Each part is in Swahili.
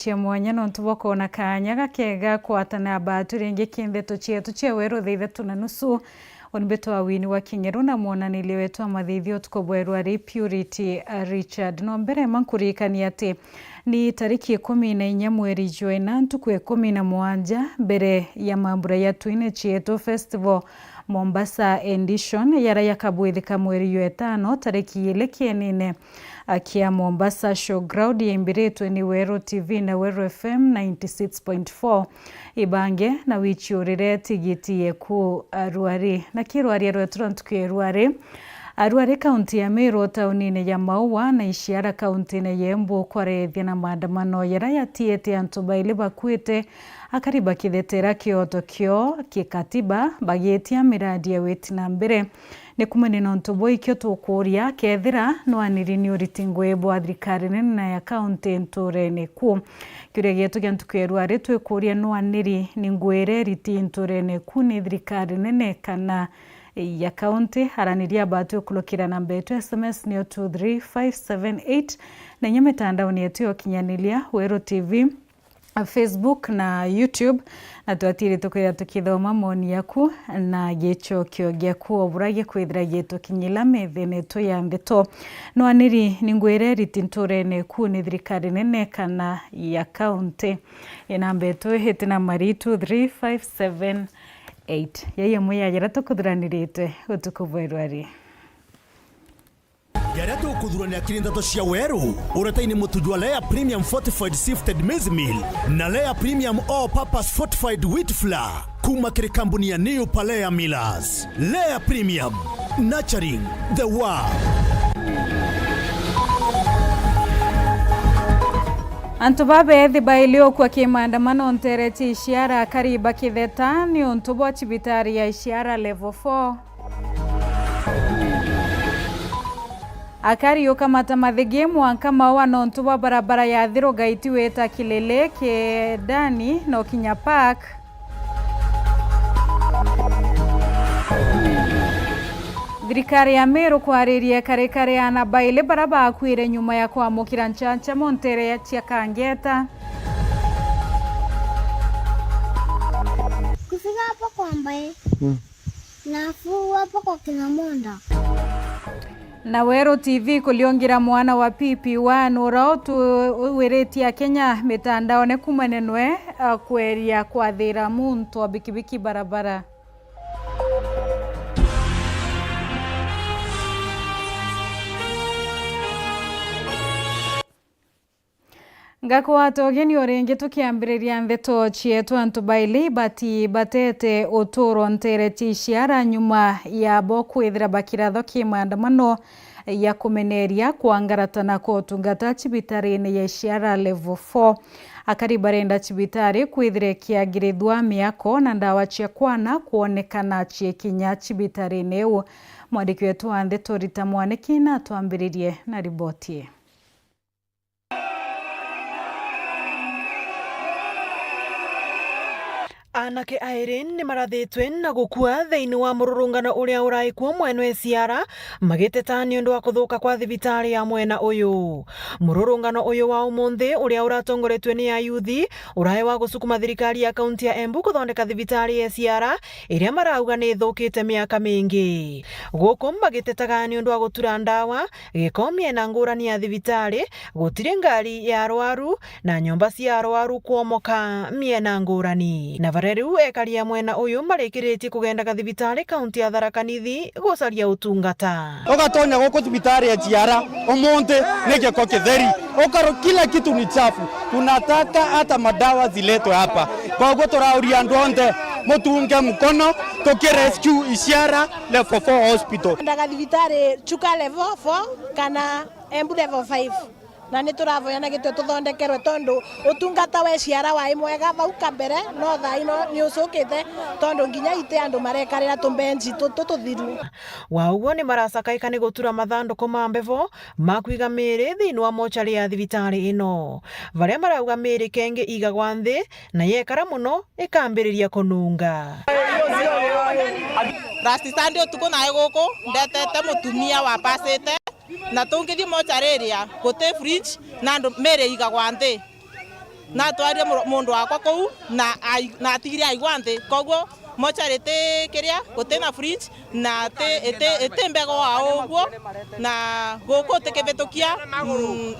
Cia mwanya no ntuboko na kanya gakega kwatana batu ringi kindeto cietu cieweru thithe tunanusu onbeto awini wa kinyeru na mwonanili wetu amathithio tukobweru ari Purity Richard no mbere mankurikani ati ni tariki 14 mweri Joina ntuku 17 mbere ya mambura ya Twine Chietu Festival Mombasa edition yara yakabwithika mweri wetano tariki ile kienine akia Mombasa showground yimbiritwe ni Weru TV na Weru FM 96.4 ibange na wichiurire tigiti yeku Ruari na kirwari rwetro ntuku Ruari Ruari kaunti ya Meru taunine ya Maua na Ishiara kaunti ya Embu kwarethi na maandamano yara yatiete antu baili bakwite akariba kidhetera kioto kio kikatiba bagetia miradi ya weti na mbere ni kumene no ntobo ikyo tukuria kethira no anirini uritingwe bwa thirikari na ya kaunti nturene ku kire getu gyantukeru ari twekuria no aniri ni ngwere riti nturene ku ni thirikari nene kana ya kaunti haraniria batu kulokira namba yetu SMS ni 23578 na nyame tandaoni yetu ya kinyanilia Weru TV Facebook na YouTube na tuatiri tukwira tukithoma moni yaku na gicho kio gyaku oburage kwithira gitu kinyila methene to yambeto no aniri ningwere ritinturene ku ni thirikari nene kana ya county inambeto hitina maritu 3578 yeye muyagira tukuthiranirite utukubwerwari Yareto kudhurania kirindato cia Weru uretaini mutujwa Lea Premium Fortified Sifted Maize Meal na Lea Premium All Purpose Fortified Wheat Flour kuma kiri kampuni ya New Palea Millers. Lea Premium, nurturing the world. Antubabe thibailio kwa kimaandamano ntereti Ishiara kariba kitheta ni ontubo chibitari ya Ishiara level 4 akari yokamata mathigemu ankama wano ntuba barabara ya thiro gaiti weta kilele ke Dani no Kinya Park thirikari ya Meru kwaririe kare ana baile baraba akwire nyuma ya kwamukira nchancha montere ya Chiakangeta kufika hapa kwambaye nafuu hapa kwa Kinamonda na Weru TV kuliongira mwana wa PP1 urautu uweretia Kenya mitandao ne kumanenwe kweria kwa thira muntu wa bikibiki barabara ngako watogeni orenge tukiambiriria ndeto chietu antu baili bati batete uturo ntereti Ishiara nyuma ya bokwithira bakiratho kimaandamano ya kumeneria kuangaratana ko tungata chibitari ya Ishiara level 4 akari barenda chibitari kwithire kiagirithwa miako na ndawa cia kwana kuonekana cie kinya chibitari neu mwandiki wetu wa ndeto Rita Mwaniki na tuambiririe na riboti Anake airin ni marathitwe na gukua thiini wa mururungano uria uraikuo mwena Ishiara magiteta ni undu wa kuthuka kwa thibitari ya mwena uyu. Mururungano uyu wa umuthi uria uratongoretwe ni ayuthi urae wa gusukuma thirikari ya kaunti ya Embu kuthondeka thibitari ya Ishiara iria marauga ni thukite miaka mingi. Guku magitetaga ni undu wa gutura ndawa giko miena ngurani ya thibitari gutire ngari ya arwaru na nyumba cia arwaru kuomoka miena ngurani na Rĩu ekaria mwena uyu marikiritie kugenda gathibitari kaunti ya Tharaka Nithi gucaria utungata. Ukatonya guku thibitari ya Ishiara umonte nigeko kitheri. Ukaro kila kitu ni chafu. Tunataka hata madawa ziletwe hapa. Kwa hivyo turauria andu onte mutunge mkono tukirescue Ishiara level 4 hospital. Ndaga thibitari Chuka level 4 kana Embu level 5. Na ni turavoyana gitwe tuthondekerwe tondu utungata wa Ishiara wa imwega vau kambere no thaino ni ucukite tondu nginya ite andu marekarira tumbenji tututhiru wa uguo ni maracakaika ni gutura mathanduku ma mbevo makwiga miri thiini wa mochari ya thibitari ino varia marauga miri kenge igagwa nthi na yekara muno ikambiriria kununga Rasti Sunday utuku nae guku ndetete mutumia wa pasete na tungithi mochari ria gute fridge na mere igagwa nthi na twarie mundu wakwa kou na atigire aigwa nthi koguo mocharite kiria gutena fridge na ete mbego wao guo na guku tikivitukia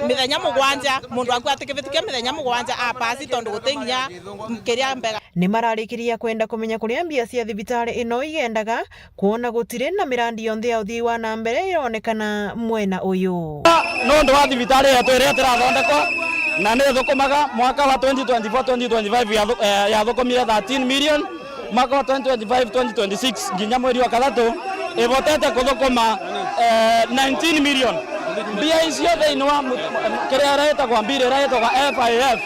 mithenya mugwanja mundu waku atikivitukia mithenya mugwanja apasi tondu gutenginya kiria mbega. Ni mararikiria kwenda kumenya kuria mbia cia thibitari ino igendaga kuona gutire na mirandi yonthe ya uthii wa na mbere ironekana mwena uyu nondu wa thibitari yetu iria tirathondekwa na ni thukumaga mwaka wa 2024-2025 yathukumire 13 million mwaka wa 2025-2026 nginya mweri wa kathatu ibotete kuthukuma 19 million. Mbia icio thiini wa kiria retagwa mbiri retagwa FIF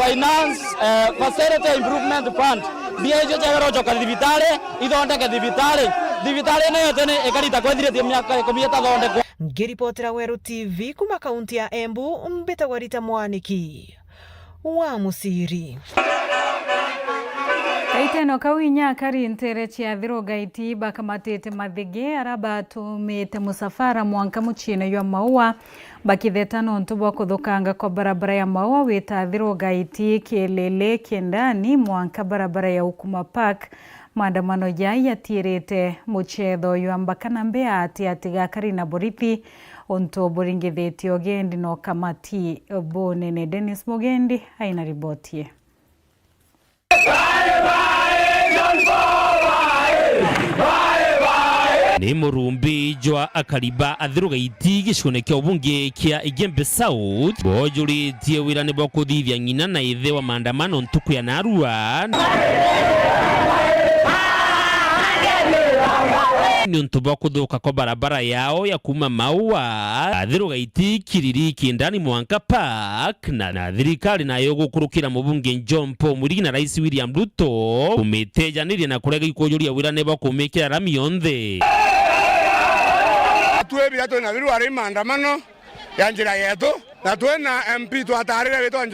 Finance Facility Improvement Fund. Mbia icio ciagĩrĩirwo gũcoka thibitari ithondeke thibitari nayo tene ikarita kwethiretie miaka 10 itathondekwo. Ngiripotera Weru TV kuma kaunti ya Embu, mbitagwa Rita Mwaniki wa Musiri. Kaiteno kawinya kari ntere chia thirogaiti bakamatete mathige araba tumite musafara mwanka muchine ywa maua bakitheta nontu bwa kuthukanga kwa barabara ya maua wita thirogaiti kelele kendani mwanka barabara ya Ukuma Park. Maandamano jai yatirite muchetho yambakana mbea atiga Karina Borithi onto boringitheti ogendi no kamati bonene. Dennis Mugendi aina ribotie. Ni murumbi jwa akariba athirogaiti gicone kya ubunge kia Igembe South bojuritie wirane bwa kuthithia ng'ina na ithe wa maandamano ntuku ya Narua ni ntuba kuthuka kwa barabara yao ya kuma Maua athirogaiti kiriri kindani Mwanka Park na thirikari nayo gukurukira mubunge John Paul Mwirigi na Rais William Ruto kumitejanĩria na kurega ikujuria wirane bwa kumikira rami yonthe. Tuebia tu na thiru ari maandamano ya njira yetu na twena MP twatarire witwa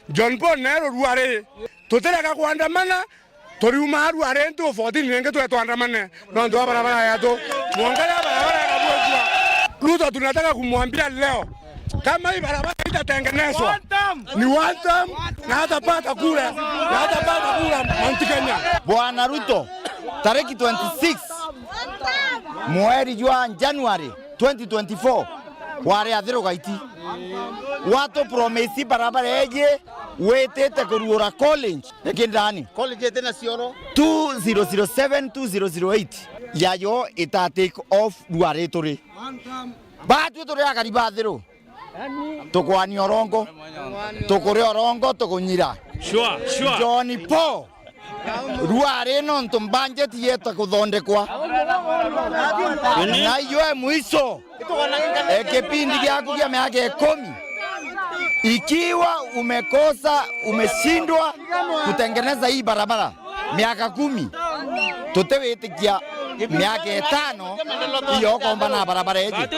John Paul nero ruare tutereka kuandamana toriuma ruare ntu 14 nenge twetwandamane no ndo barabara yetu muangalia barabara ya Kabwe. Ruto tunataka kumwambia leo kama hii barabara itatengenezwa ni one time na hatapata kura Mount Kenya. Bwana Ruto tariki 26 mweri jwa January 2024 ware athirogaiti watu promesi barabara yeje wetete kuruora college ekindani college tena sioro 2007-2008 yayo ita take off duaretore batu tore akariba thiro tokwani orongo tokore orongo tokonyira sure John Paul ruare no ntombanje tieta kuthondekwa na yo mwiso kipindi kyako kya miaka 10 ikiwa umekosa umeshindwa kutengeneza hii barabara miaka 10 tutewetikia miaka 5 iyo komba na barabara yeje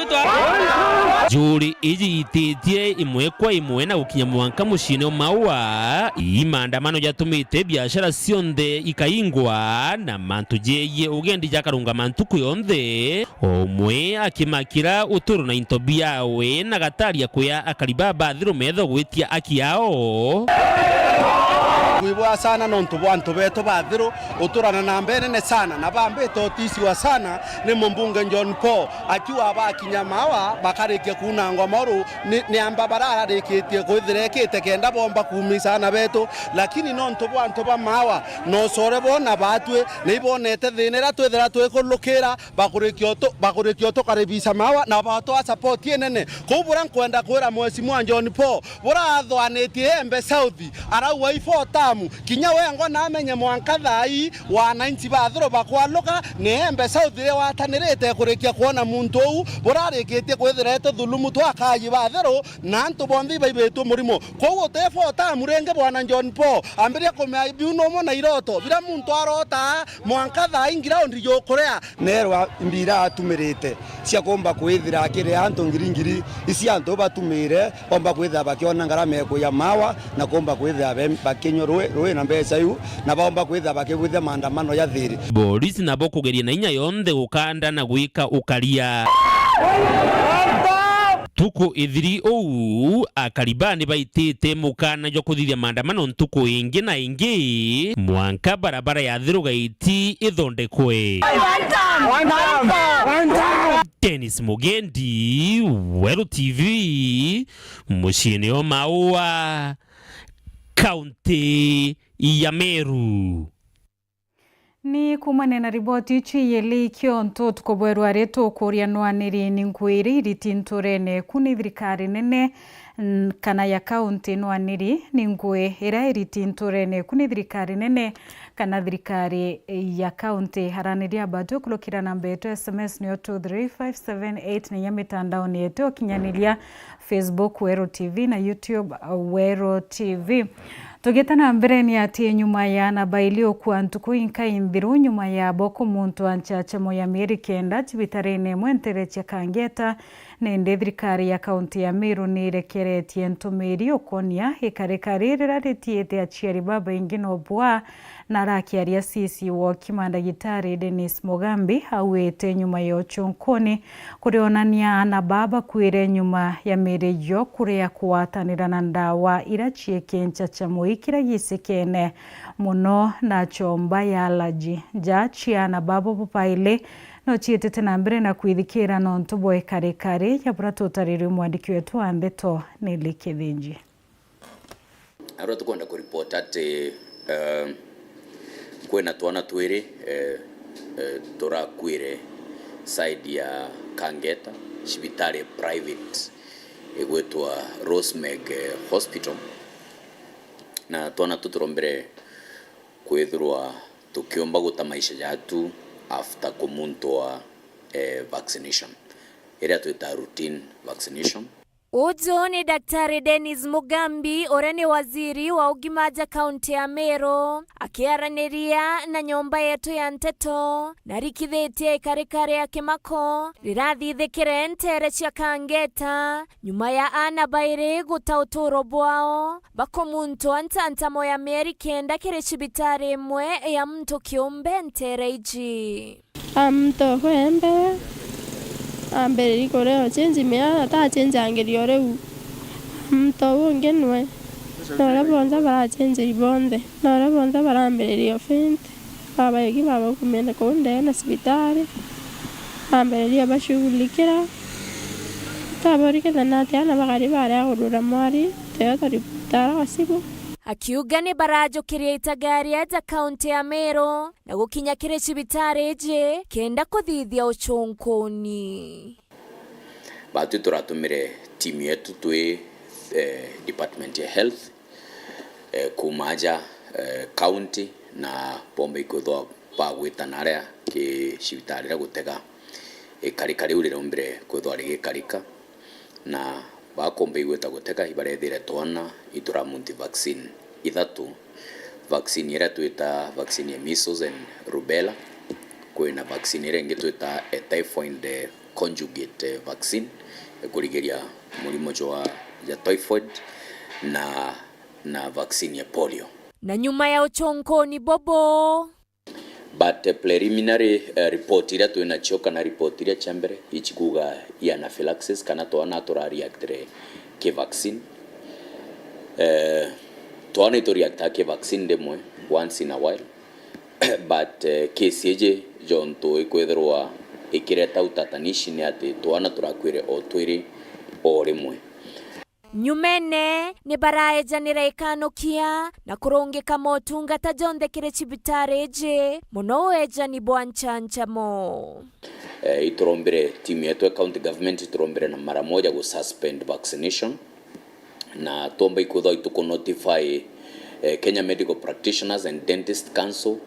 juri iji ititie imwe kwa imwe na gukinya Mwanka mucine Maua maandamano jatumite biashara cionthe ikaingwa na mantu jeye ugendi jakarunga mantuku yonthe omwe akimakira uturu na into biawe na gataria kuya akaribaba thiro metho gwitia akiao kuibwa sana nontu bwantu beto bathiro uturana na mbere ne sana na bambete otisiwa sana ni mumbunge John Paul akiwa bakinya Maua bakarikia kunangwa moru ni amba barara reketie kwithirekete kenda bomba kumisana beto lakini nontu bwantu ba Maua no sore bona batwe ni bonete thinera twethera twekulukira bakurikio to karibisa Maua na bato support yenene kubura nkwenda kwira mwesi mwa John Paul burathwanetie Embe South arauwa ifota kinya wengo namenye Mwanka thai wananchi bathiro bakwaluka ni Embe South ire watanirite kurikia kuona muntu u burarikitie kwithirete thulumu twakayi bathiro na ntu bondi baibetu murimo kowo tefota murenge bwana John Paul ambiria kumya biuno mo na iroto bira muntu arota Mwanka thai ngiraundi yokurea nerwa mbira atumirite cia komba kwithira akire antu ngiringiri isi antu batumire komba kwithira bakiona ngarame kuya Maua na komba kwithira bakinyo rwe na mbesa yu na baomba kwitha bakigwitha maandamano ya thiri Boris nabo kugeria na inya yonthe gukanda na gwika ukaria tu ntuku ithiri ou akaribani baitite mukana jo kuthithia maandamano ntuku ingi na ingi mwanka barabara ya Thirugaiti ithondekwe. Dennis Mugendi, Weru TV, muciini o Maua, kaunti ya Meru. Ni kumane na riboti ichi yeli kionto tukobweru areto kuria nwaniri ni ngwiri ritinturene kuni thirikari nene kana ya kaunti nwaniri ni ngwe ira ritinturene kuni thirikari nene kana thirikari ya kaunti haraniria bado kulokira namba yetu SMS ni 23578 ni ya mitandao ni yetu kinyanilia Facebook Weru TV na YouTube Weru TV. Tugetana mbere ni ati nyuma ya naba iliokuwa ntuku inka indhiru nyuma ya boko muntu anchacha moya mieri kenda chibitarene mwentereche Kangeta nende thirikari ya kaunti ya Meru nirekeretie ntumiri okonia ikarekarira ritiete achiari baba ingino bwa na rakiaria sisi wo kimandagitari Dennis Mugambi awete nyuma ya ochonkoni kurionania na baba kuire nyuma ya mirejo kurea kuwatanira na ndawa irachieke nchacha moikira gisekene muno na chomba ya alaji jachia na baba pupaile no chietete na mbere na kuithikira no ntuboe kare ya bratotariri mwandiki wetu Andeto Nilikithinji. Arua tukwenda kuripoti ati kwena twana twiri turakwire side ya Kangeta cibitari private igwetwa Rosemeg Hospital na twana tuturombere kwithirwa tukiomba guta maisha yatu after kumuntwa vaccination area tuita routine vaccination. Ujo ni Daktari Dennis Mugambi orani waziri wa ugimaja kaunti ya Meru akiaraniria na nyomba yetu ya Nteto na rikithitie karikare ya Kimako rirathithikire ntere cia Kangeta nyuma ya ana baire guta uturo bwao bakomuntu antanta moya mieri kenda kiri cibitari imwe ya mtu kiumbe ntere iji amto kwembe ambere rikoreo chenzi mea ata chenzi angerio reu mto wongenwe nora bonza bara chenzi ribonde nora bonza bara ambere rio fint baba yegi baba kumenda konde na sibitari ambere rio bashugulikira tabori kana tena bagari bara agurura mwari teata riputara wasibu akiuga ni barajo kireita gari ya kaunti ya Meru na gukinya kire cibitari je kenda kuthithia uchonkoni. Batu turatumire timu yetu twi department ya health kumaja county na pombe ikuthwa pagwitanarea ki cibitari ra gutega karikari urire ombere kuthwa rigi karika na bakombe igweta guteka ibarethire twana itura multi vaccine ithatu vaccine ira twita vaccine ya measles and rubella kwina vaccine ira ngitwita typhoid conjugate vaccine kurigeria murimo ya typhoid na vaccine ya polio na nyuma ya uchonkoni bobo but preliminary report ira twina choka na report ira chambere ichikuga ya anaphylaxis kana twana tura reactre ke vaccine twana to react ke vaccine demwe once in a while but case eje jonto ikwetherwa ikireta utatanishi ni ati twana turakwire o twiri o rimwe nyumene ni baraejanira ikanukia na kurungika motungata jonde kire cibitari je muno ejani bwanchanchamo iturombere timu yetu ya county government iturombere na mara moja go suspend vaccination na tomba ikutho ituko notify Kenya Medical Practitioners and Dentist Council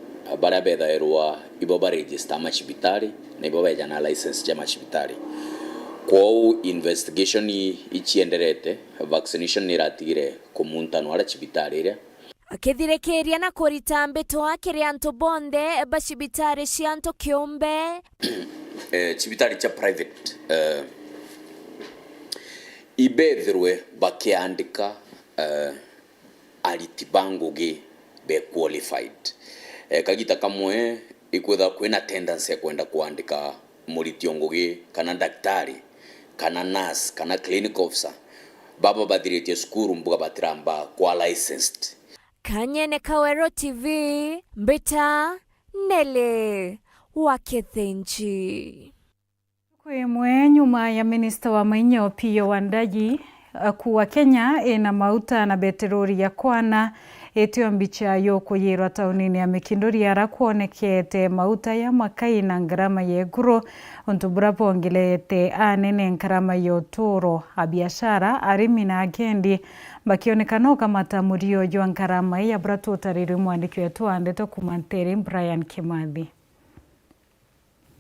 bara bethairwa iboba register machibitari na iboba ejana license ya machibitari kwa investigation ichienderete vaccination niratigire kumuntano ara cibitari ira akithirekeria na kuritambe twakire anto bonde bacibitari cianto kiumbe cibitari cha private ibethirwe bakiandika aritibangugi be qualified kagita kamwe ikwetha kwina tendency ya kwenda kuandika muritiongugi kana daktari kana nurse kana clinic officer baba bathirĩtie cukuru mbuga batiramba kwa licensed. Kanyene Kawero TV, Mbita Nele Wakethenji. Kwemwe nyuma ya minista wa mainya Opiyo Wandayi kuwa Kenya ina mauta na beterori ya kwana etio mbicha yoko yirwa taunini ya Mikindori ara kuonekete mauta ya makai na ngarama yeguro ontubura pongelete anene ngarama yotoro abiashara arimi na agendi bakionekana kama tamurio yo ngarama ya bratu tariri mwandiki wetu andeto kumantere Brian Kimathi.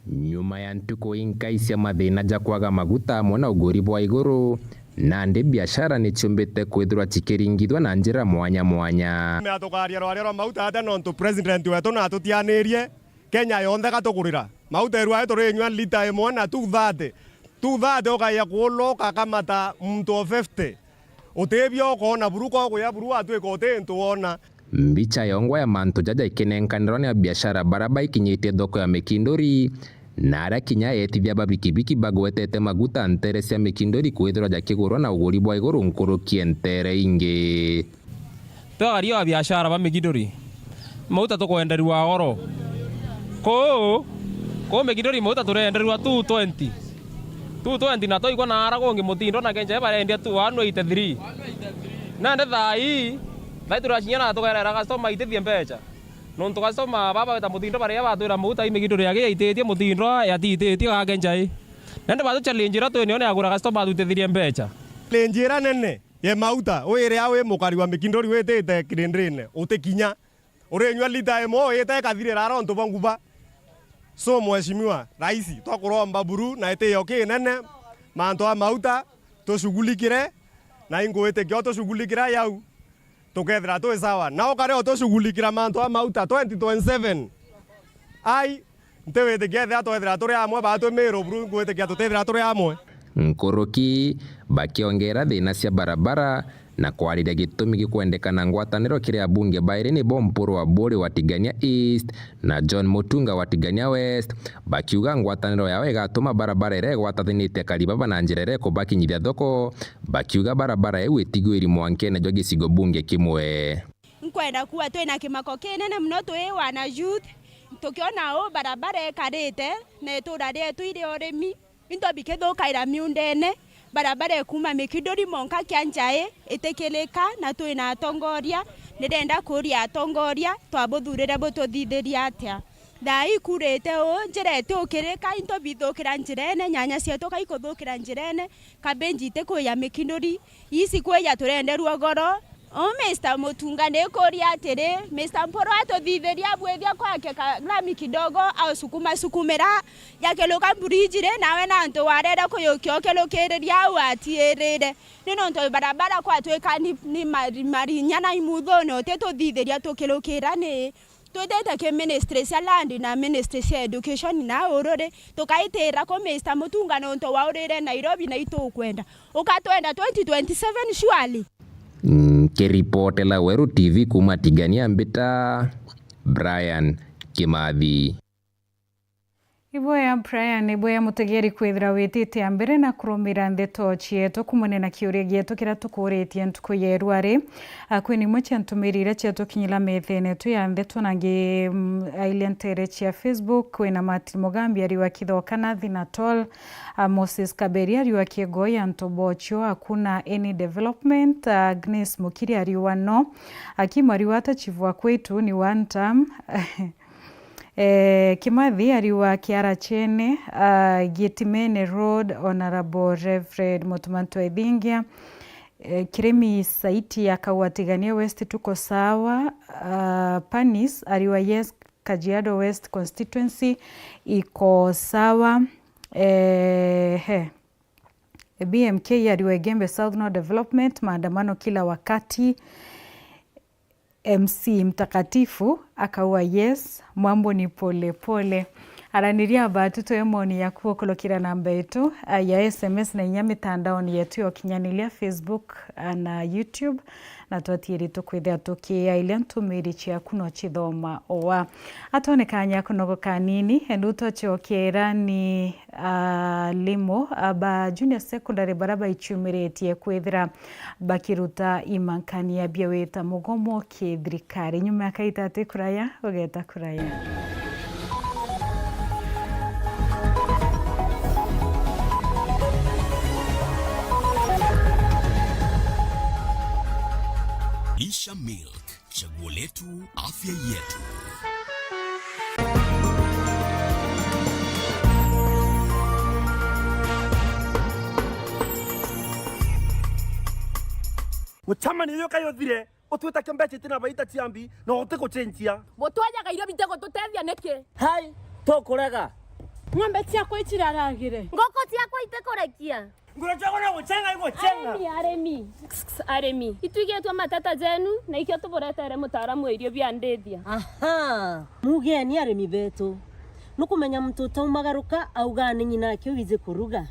Nyuma ya ntuko inkaisia mathina ja kwaga maguta mwana uguri bwa iguru na ndi biashara ni chumbite kwithirwa chikiringithwa na njira mwanya mwanya. Atukaria rwa mauta ate nontu president wetu na tutianirie Kenya yonthe gatugurira mauta irwa turinywa lita imwe na 230 ukaya kuloka kamata mtu 50 utebyo kona buruko kuya buru atwiko tentu ona. Mbicha yongwa ya mantu jaja ikenenkanirwa ni biashara baraba ikinyite thoko ya Mikindori na ara kinya etithia babikibiki bagwetete maguta ntere cia Mikindori kwithirwa jakigurwa na uguri bwa iguru nkurukie ntere ingi. Twagario wa biashara ba Mikindori mauta tukwenderwa oro ko Mikindori mauta turenderwa 220 na toigwa na ara gongi mutindo na kenja barendia 183 na nde thai turashinyana tugerera customer itithie mbeca nontu customer baba beta mutindo baria batwira mauta Mikindori yake itetie mutindo yatitetie gakenjai nende batu challenge ra twene agura customer tutithirie mbeca lenjira nene ye mauta wire awe mukari wa Mikindori wetete kirindrine utikinya urenywa lita emo yete kathire raro ntu banguba so mheshimiwa raisi twakuromba buru na ite yoke nene manto a mauta tushughulikire na ingwete kyo tushughulikira yau tukethira tu sawa na ukare tushughulikira manto a mauta 2027 ai ntewete getha twethira turi amwe batu mero buru ngwete kya tutethira turi amwe nkuruki bakiongera thina cia barabara na kwariria gitumi gikwendekana ngwataniro kiria bunge Baireni Bompuru wa Buri wa Tigania East na John Mutunga wa Tigania West bakiuga ngwataniro yao igatuma barabara ire gwatathinite karibaba na njirere kubakinyithia thoko bakiuga barabara ewe tigwiri mwankene jo gicigo bunge kimwe nkwenda kuwa twina kimako kinene muno twi wana youth tukiona o barabara ekarite na turare twire oremi into bikethukaira miundene barabara kuma Mikindori monka kianjae itekeleka na twina atongoria nirenda kuria atongoria twabuthurire bututhithiria atia thai kurete o njirete ukirika into bithukira njirene nyanya cietu kaikuthukira njirene kabenji ite kuya Mikindori isi kuya turenderwa goro o Mr. Mutunga nekuria atiri Mr. Mporo atuthithiria bwethia kwake lami kidogo au sukumira yakeluka bridge nawe na nto warera kuyukio kelukiriria au atierere nino nto barabara kwa tweka ni marinya na imuthono tetuthithiria tukilukira ni twetete ke ministry cia land na ministry cia education na urore tukaitira ko Mr. Mutunga no nto waurire Nairobi na itukwenda ukatwenda 2027 surely. Kiripotela Weru TV kuma Tigania Mbita Brian Kimathi. Iboya Brian iboya mutegeri kwithira witite ambere na kurumira ndeto chieto kumunena kiuria gieto kira tukuretie ntuko yerwari akwini mwacha ntumirira chieto kinyila methene tu ya ndeto nangi ailentere chia Facebook kwina Mati Mugambi ariwa kithoka na Thinatol Moses Kaberi ariwa kiegoya ntobocho hakuna any development Agnes Mukiri ariwa no akimariwa hata chivwa kwetu ni one term Kimathi ariwa Kiara Chene Gitimene Road Honorable Reverend Mutumanto Edingia Kiremi Saiti ya Kawatigania West tuko sawa Panis ariwa yes Kajiado West constituency iko sawa BMK ariwa Gembe South No Development maandamano kila wakati MC Mtakatifu akawa yes mambo ni pole pole araniria batu twe moni ya kuokolokira namba yetu ya SMS na inya mitandaoni yetu ya kinyanĩria Facebook na YouTube na twatiri tukwithia tukia ile ntumiri ciaku no chithoma owa atonekanya kunogo kanini enduto chokera ni limo ba junior secondary baraba ichumiretie kwithira bakiruta imankania bia weta mugomo kithirikari nyuma ya kaitati kuraya ugeta kuraya. Isha Milk, chaguo letu, afya yetu. Mutamani yoka yothire utwita kembeche tina baita tiambi no uteko chenjia mutwaja gairo bitego tutethia niki hai to kurega ng'ombe ciako ichiraragire ngoko ciako itekorekia ngurachagona guchenga iguchenga aremi itwigetwa matata jenu na ikio tuburetere mutaramu irio bia ndethia aha mugeni aremi betu nukumenya mtoto umagaruka augane nyina kyo wize kuruga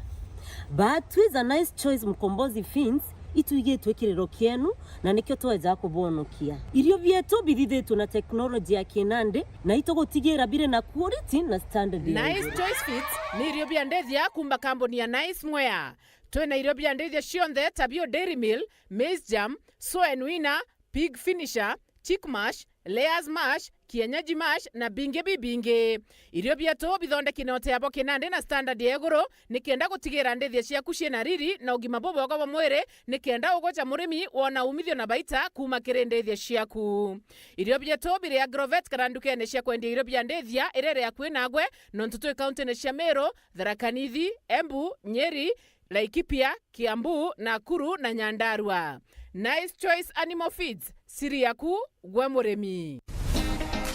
but with a nice choice mkombozi fins itwigetwe kirero kienu na nikyo tweza kubonokia irio bietu bithithetwo na teknolojia ya kinande na itogotigera bire na quality na standard. Nice Choice Fits ni irio bia ndethia kumba kamboni ya Nice Mwea. Twena irio bia ndethia cionthe tabio Dairy Mill, Maize Jam, Soy Winner, Pig Finisher, Chick Mash, Layers Mash, Kienyeji Mash na binge bibinge. Irio bietu bithondeki note abo kinande na standard ya iguru nikenda gutigira ndethia ciaku ciena riri na ugima bobogo wa mwire nikenda ugocha murimi wona umithio na baita kuma kiri ndethia ciaku. Irio bietu bire agrovet karandukene cia kwendia irio bia ndethia irere ya kwinagwe nontutu county ne cia Meru, Tharaka Nithi, Embu, Nyeri, Laikipia, Kiambu, Nakuru na Nyandarua. Nice Choice Animal Feeds, siri yaku gwe murimi.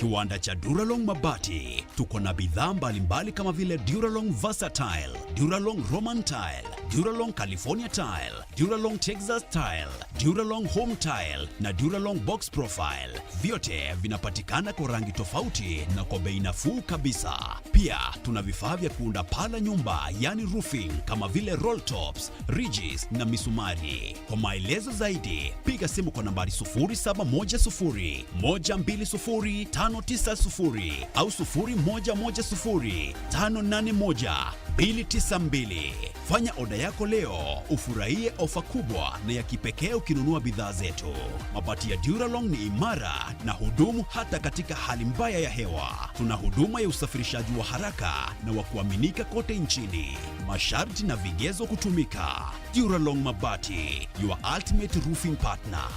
Kiwanda cha Duralong Mabati, tuko na bidhaa mbalimbali kama vile Duralong Versatile, Duralong Roman Tile, Duralong California Tile, Duralong Texas Tile, Duralong Home Tile na Duralong Box Profile. Vyote vinapatikana kwa rangi tofauti na kwa bei nafuu kabisa. Pia tuna vifaa vya kuunda pala nyumba, yani roofing, kama vile roll tops, ridges na misumari. Kwa maelezo zaidi, piga simu kwa nambari 0710 120 590 au 0110 581 292. Fanya oda yako leo, ufurahie ofa kubwa na ya kipekee ukinunua bidhaa zetu. Mabati ya Duralong ni imara na hudumu hata katika hali mbaya ya hewa. Tuna huduma ya usafirishaji wa haraka na wa kuaminika kote nchini. Masharti na vigezo kutumika. Duralong Mabati, your ultimate roofing partner.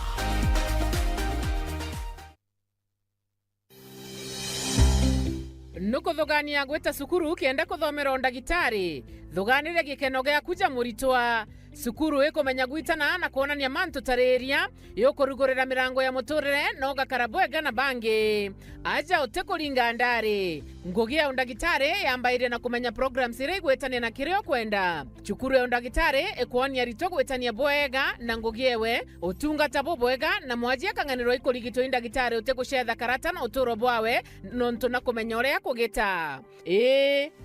Nuko thogania gweta sukuru kienda kuthomera ndagitari thoganire gikeno gya kuja muritwa sukuru ikomenya gwitana na kuonania mantu tareria yokurugurira mirango ya muturire no gakarabwega na bangi aja utekuringa ndari ngugi ya ndagitari yambaire na kumenya programs ire gwetania na kirio kwenda chukuru ya ndagitari ekuonia rito gwetania bwega na ngugi ewe utungata bwega na mwajia kanganiro ikurigito ndagitari utekuchetha karata na uturo bwawe nontu na kumenya uria kugita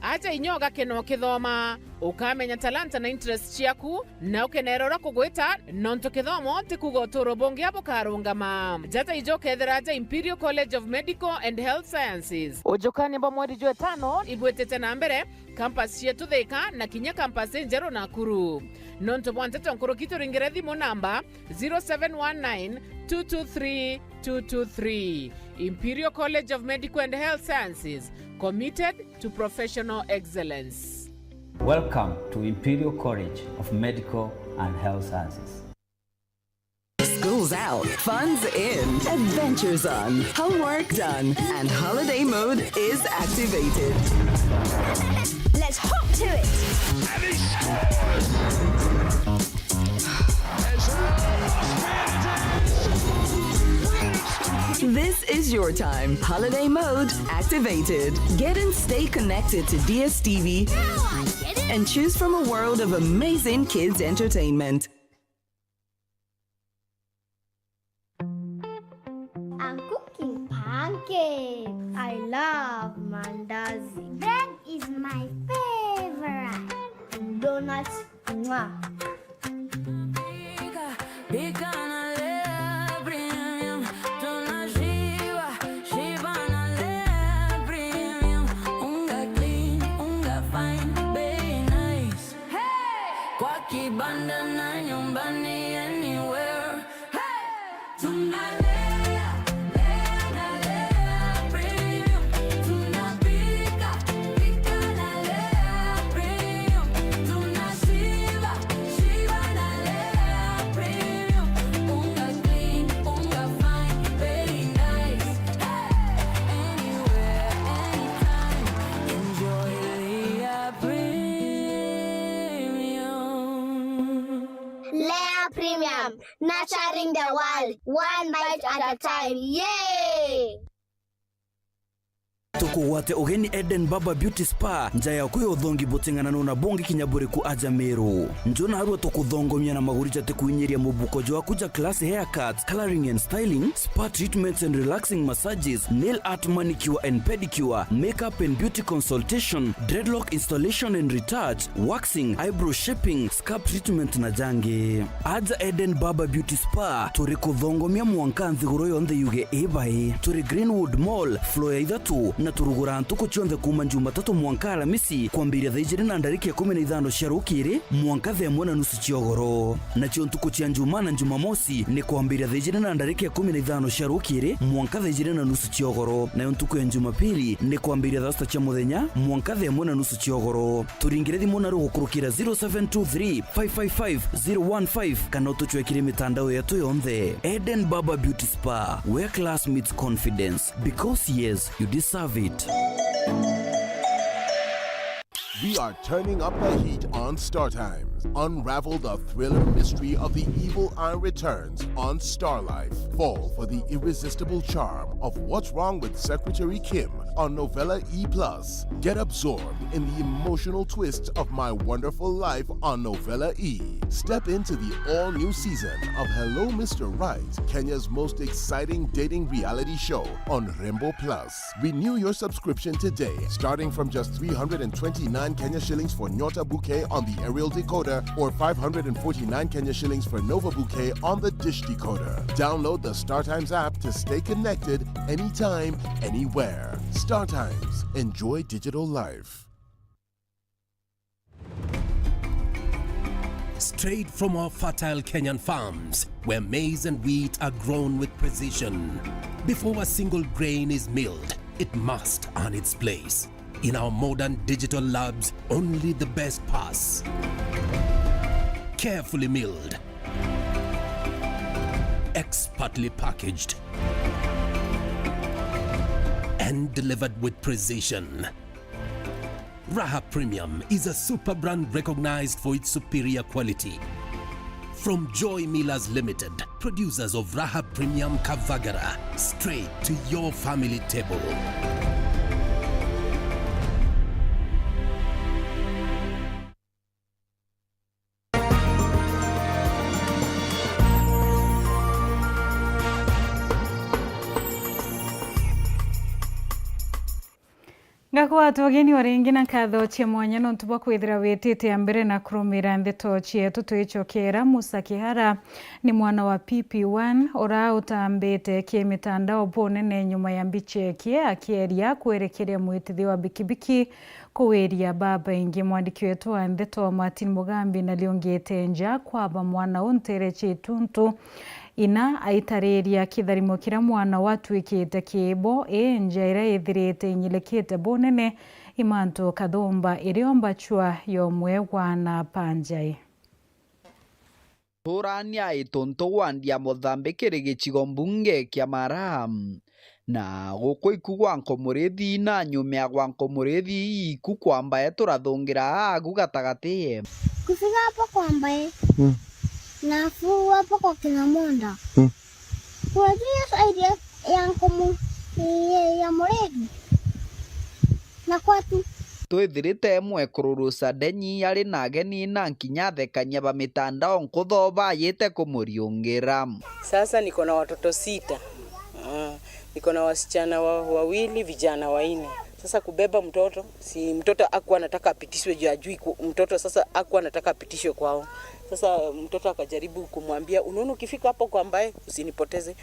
aja inyoga keno kithoma ukamenya talanta na interest ciaku na ukenerora kugwita nonto kithomo tikuga uturo bongi abo karungama jata ijokethera aja Imperial College of Medical and Health Sciences ujokani abo mweri jwe 5 ibwetete na mbere campus yetu Thika na kinya campus Njeru Nakuru nonto bwantete nkuru kituringire thimu namba 0719 223 223. Imperial College of Medical and Health Sciences, committed to professional excellence. Welcome to Imperial College of Medical and Health Sciences. School's out, fun's in, adventure's on, homework done, and holiday mode is activated. Let's hop to it! This is your time. Holiday mode activated. Get and stay connected to DSTV and choose from a world of amazing kids entertainment. I'm cooking pancakes. I I love mandazi. Bread is my favorite. Donuts, mwah. Bandana nyumbani anywhere. Premium, nurturing the world, one bite at a time. Yay! Tukuwate ugeni Eden Baba Beauty Spa njaya kuyo thongi botingana na bongi kinyabure ku aja Meru njona harwa tukuthongomia na magurija te kuinyeria mubuko jwa kuja class haircuts, coloring and styling, spa treatments and relaxing massages, nail art, manicure and pedicure, makeup and beauty consultation, dreadlock installation and retouch, waxing, eyebrow shaping, scalp treatment na jange. Aja Eden Baba Beauty Spa turi kuthongomia mwankanthi goro yonthe yuge ebai turi Greenwood Mall floor ya ithatu na turugura ntuko chionde kuma Jumatatu mwanka Alhamisi kwambiria thaijiri na ndariki ya 15 cia rukiri mwanka the mwana nusu ciogoro na chiontuko cia Njuma na Jumamosi ni kwambiria thaijiri na ndariki ya 15 cia rukiri mwanka thaijiri na nusu ciogoro na yontuko ya Jumapili ni kwambiria thasta cia muthenya mwanka the mwana nusu ciogoro turingire thimu na rugukurukira 0723 555 015 kana tuchwekire mitandao yetu yonthe. Eden Baba Beauty Spa, where class meets confidence, because yes, you deserve it. We are turning up the heat on Star Times. Unravel the thriller mystery of the evil eye returns on Star Life. Fall for the irresistible charm of What's Wrong with Secretary Kim on Novella E+. Get absorbed in the emotional twist of My Wonderful Life on Novella E. Step into the all-new season of Hello Mr. Right, Kenya's most exciting dating reality show on Rainbow Plus. Renew your subscription today, starting from just 329 Kenya shillings for Nyota Bouquet on the aerial decoder or 549 Kenya shillings for Nova Bouquet on the dish decoder. Download the StarTimes app to stay connected anytime, anywhere. StarTimes. Enjoy digital life. Straight from our fertile Kenyan farms, where maize and wheat are grown with precision. Before a single grain is milled, it must earn its place. In our modern digital labs, only the best pass. Carefully milled, expertly packaged, and delivered with precision. Raha Premium is a super brand recognized for its superior quality. From Joy Millers Limited, producers of Raha Premium Kavagara, straight to your family table. Ngakwatu wageni waringi na katho cia mwanya no tuba kwithira witite ya mbere na kurumira ndeto cietu twicokera. Musa Kihara ni mwana wa PP1 ora utambite kimitandao bonene nyuma ya mbicheki akieria kwerekeria mwitithi wa bikibiki kuweria baba ingi. Mwandiki wetu wa ndeto Martin Mugambi na liongete nja kwaba mwana untere chituntu ina aitareria kitharimo kira mwana watwikite kibo njaira ithirite inyilekite bonene imanto kathomba iriomba chwa yomwe na panjai Turania itonto wandia Mozambique rigichigo mbunge kia Maraham na guko ikugwa nkomurithi na nyumya gwa nkomurithi iku kwamba turathungira agu gatagati kufika hapo kwamba nafu hapo kwa kina Monda unajua idea ya murithi na kwatu twithirite mwe kururusa denyi yari na ageni na nkinya thekania ba mitandao nkuthoba yite kumuriungira. Sasa niko na watoto 6 Niko na wasichana wawili, vijana 4. Sasa kubeba mtoto, si mtoto hakuwa anataka apitishwe juu ajui mtoto, sasa hakuwa anataka apitishwe kwao. Sasa mtoto akajaribu kumwambia, unaona ukifika hapo kwa ambaye usinipoteze.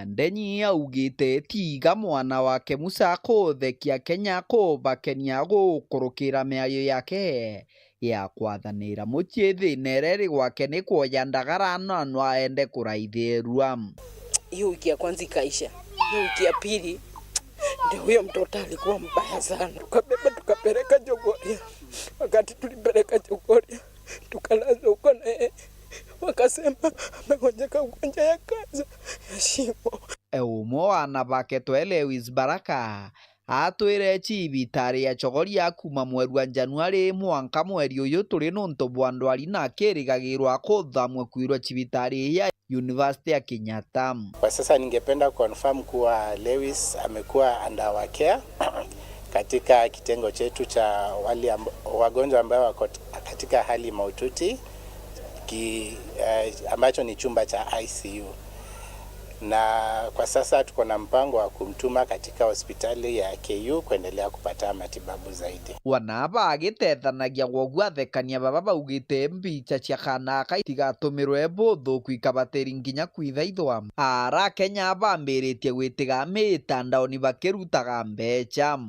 Ndenyi augite tiga mwana wake Musako thekia Kenya ko bakenia gukurukira miayo yake ya kwathanira muchithi nereri gwake ni kuoya ndagara no aende kuraithirua. Hiyo wiki ya kwanza ikaisha. Hiyo wiki ya pili ndio huyo mtoto alikuwa mbaya sana. Tukabeba tukapeleka Chogoria. Wakati tulipeleka Chogoria tukalaza huko naye, wakasema amegonjeka ugonjwa ya kansa ya shimo. Umwe wana bake Lewis Baraka atwire cibitari ya Chogoria kuma mweri wa Januari mwanka mweri uyu turi nuntu bwa ndwari na kirigagirwa kuthamwe kwirwa cibitari ya University ya Kenyatta. Kwa sasa ningependa confirm kuwa Lewis amekuwa under our care katika kitengo chetu cha wale wagonjwa ambao wako katika hali mahututi ambacho ni chumba cha ICU. Na kwa sasa tuko na mpango wa kumtuma katika hospitali ya KU kuendelea kupata matibabu zaidi. Wanaba agitethanagia gwagwathekania baba baugite mbica cia kana kaitigatumĩrwo bũthũ kwikabatĩri nginya kwithaithwa. Ara Kenya bambĩrĩtie gwĩtiga mĩtandao-inĩ bakĩrutaga mbeca.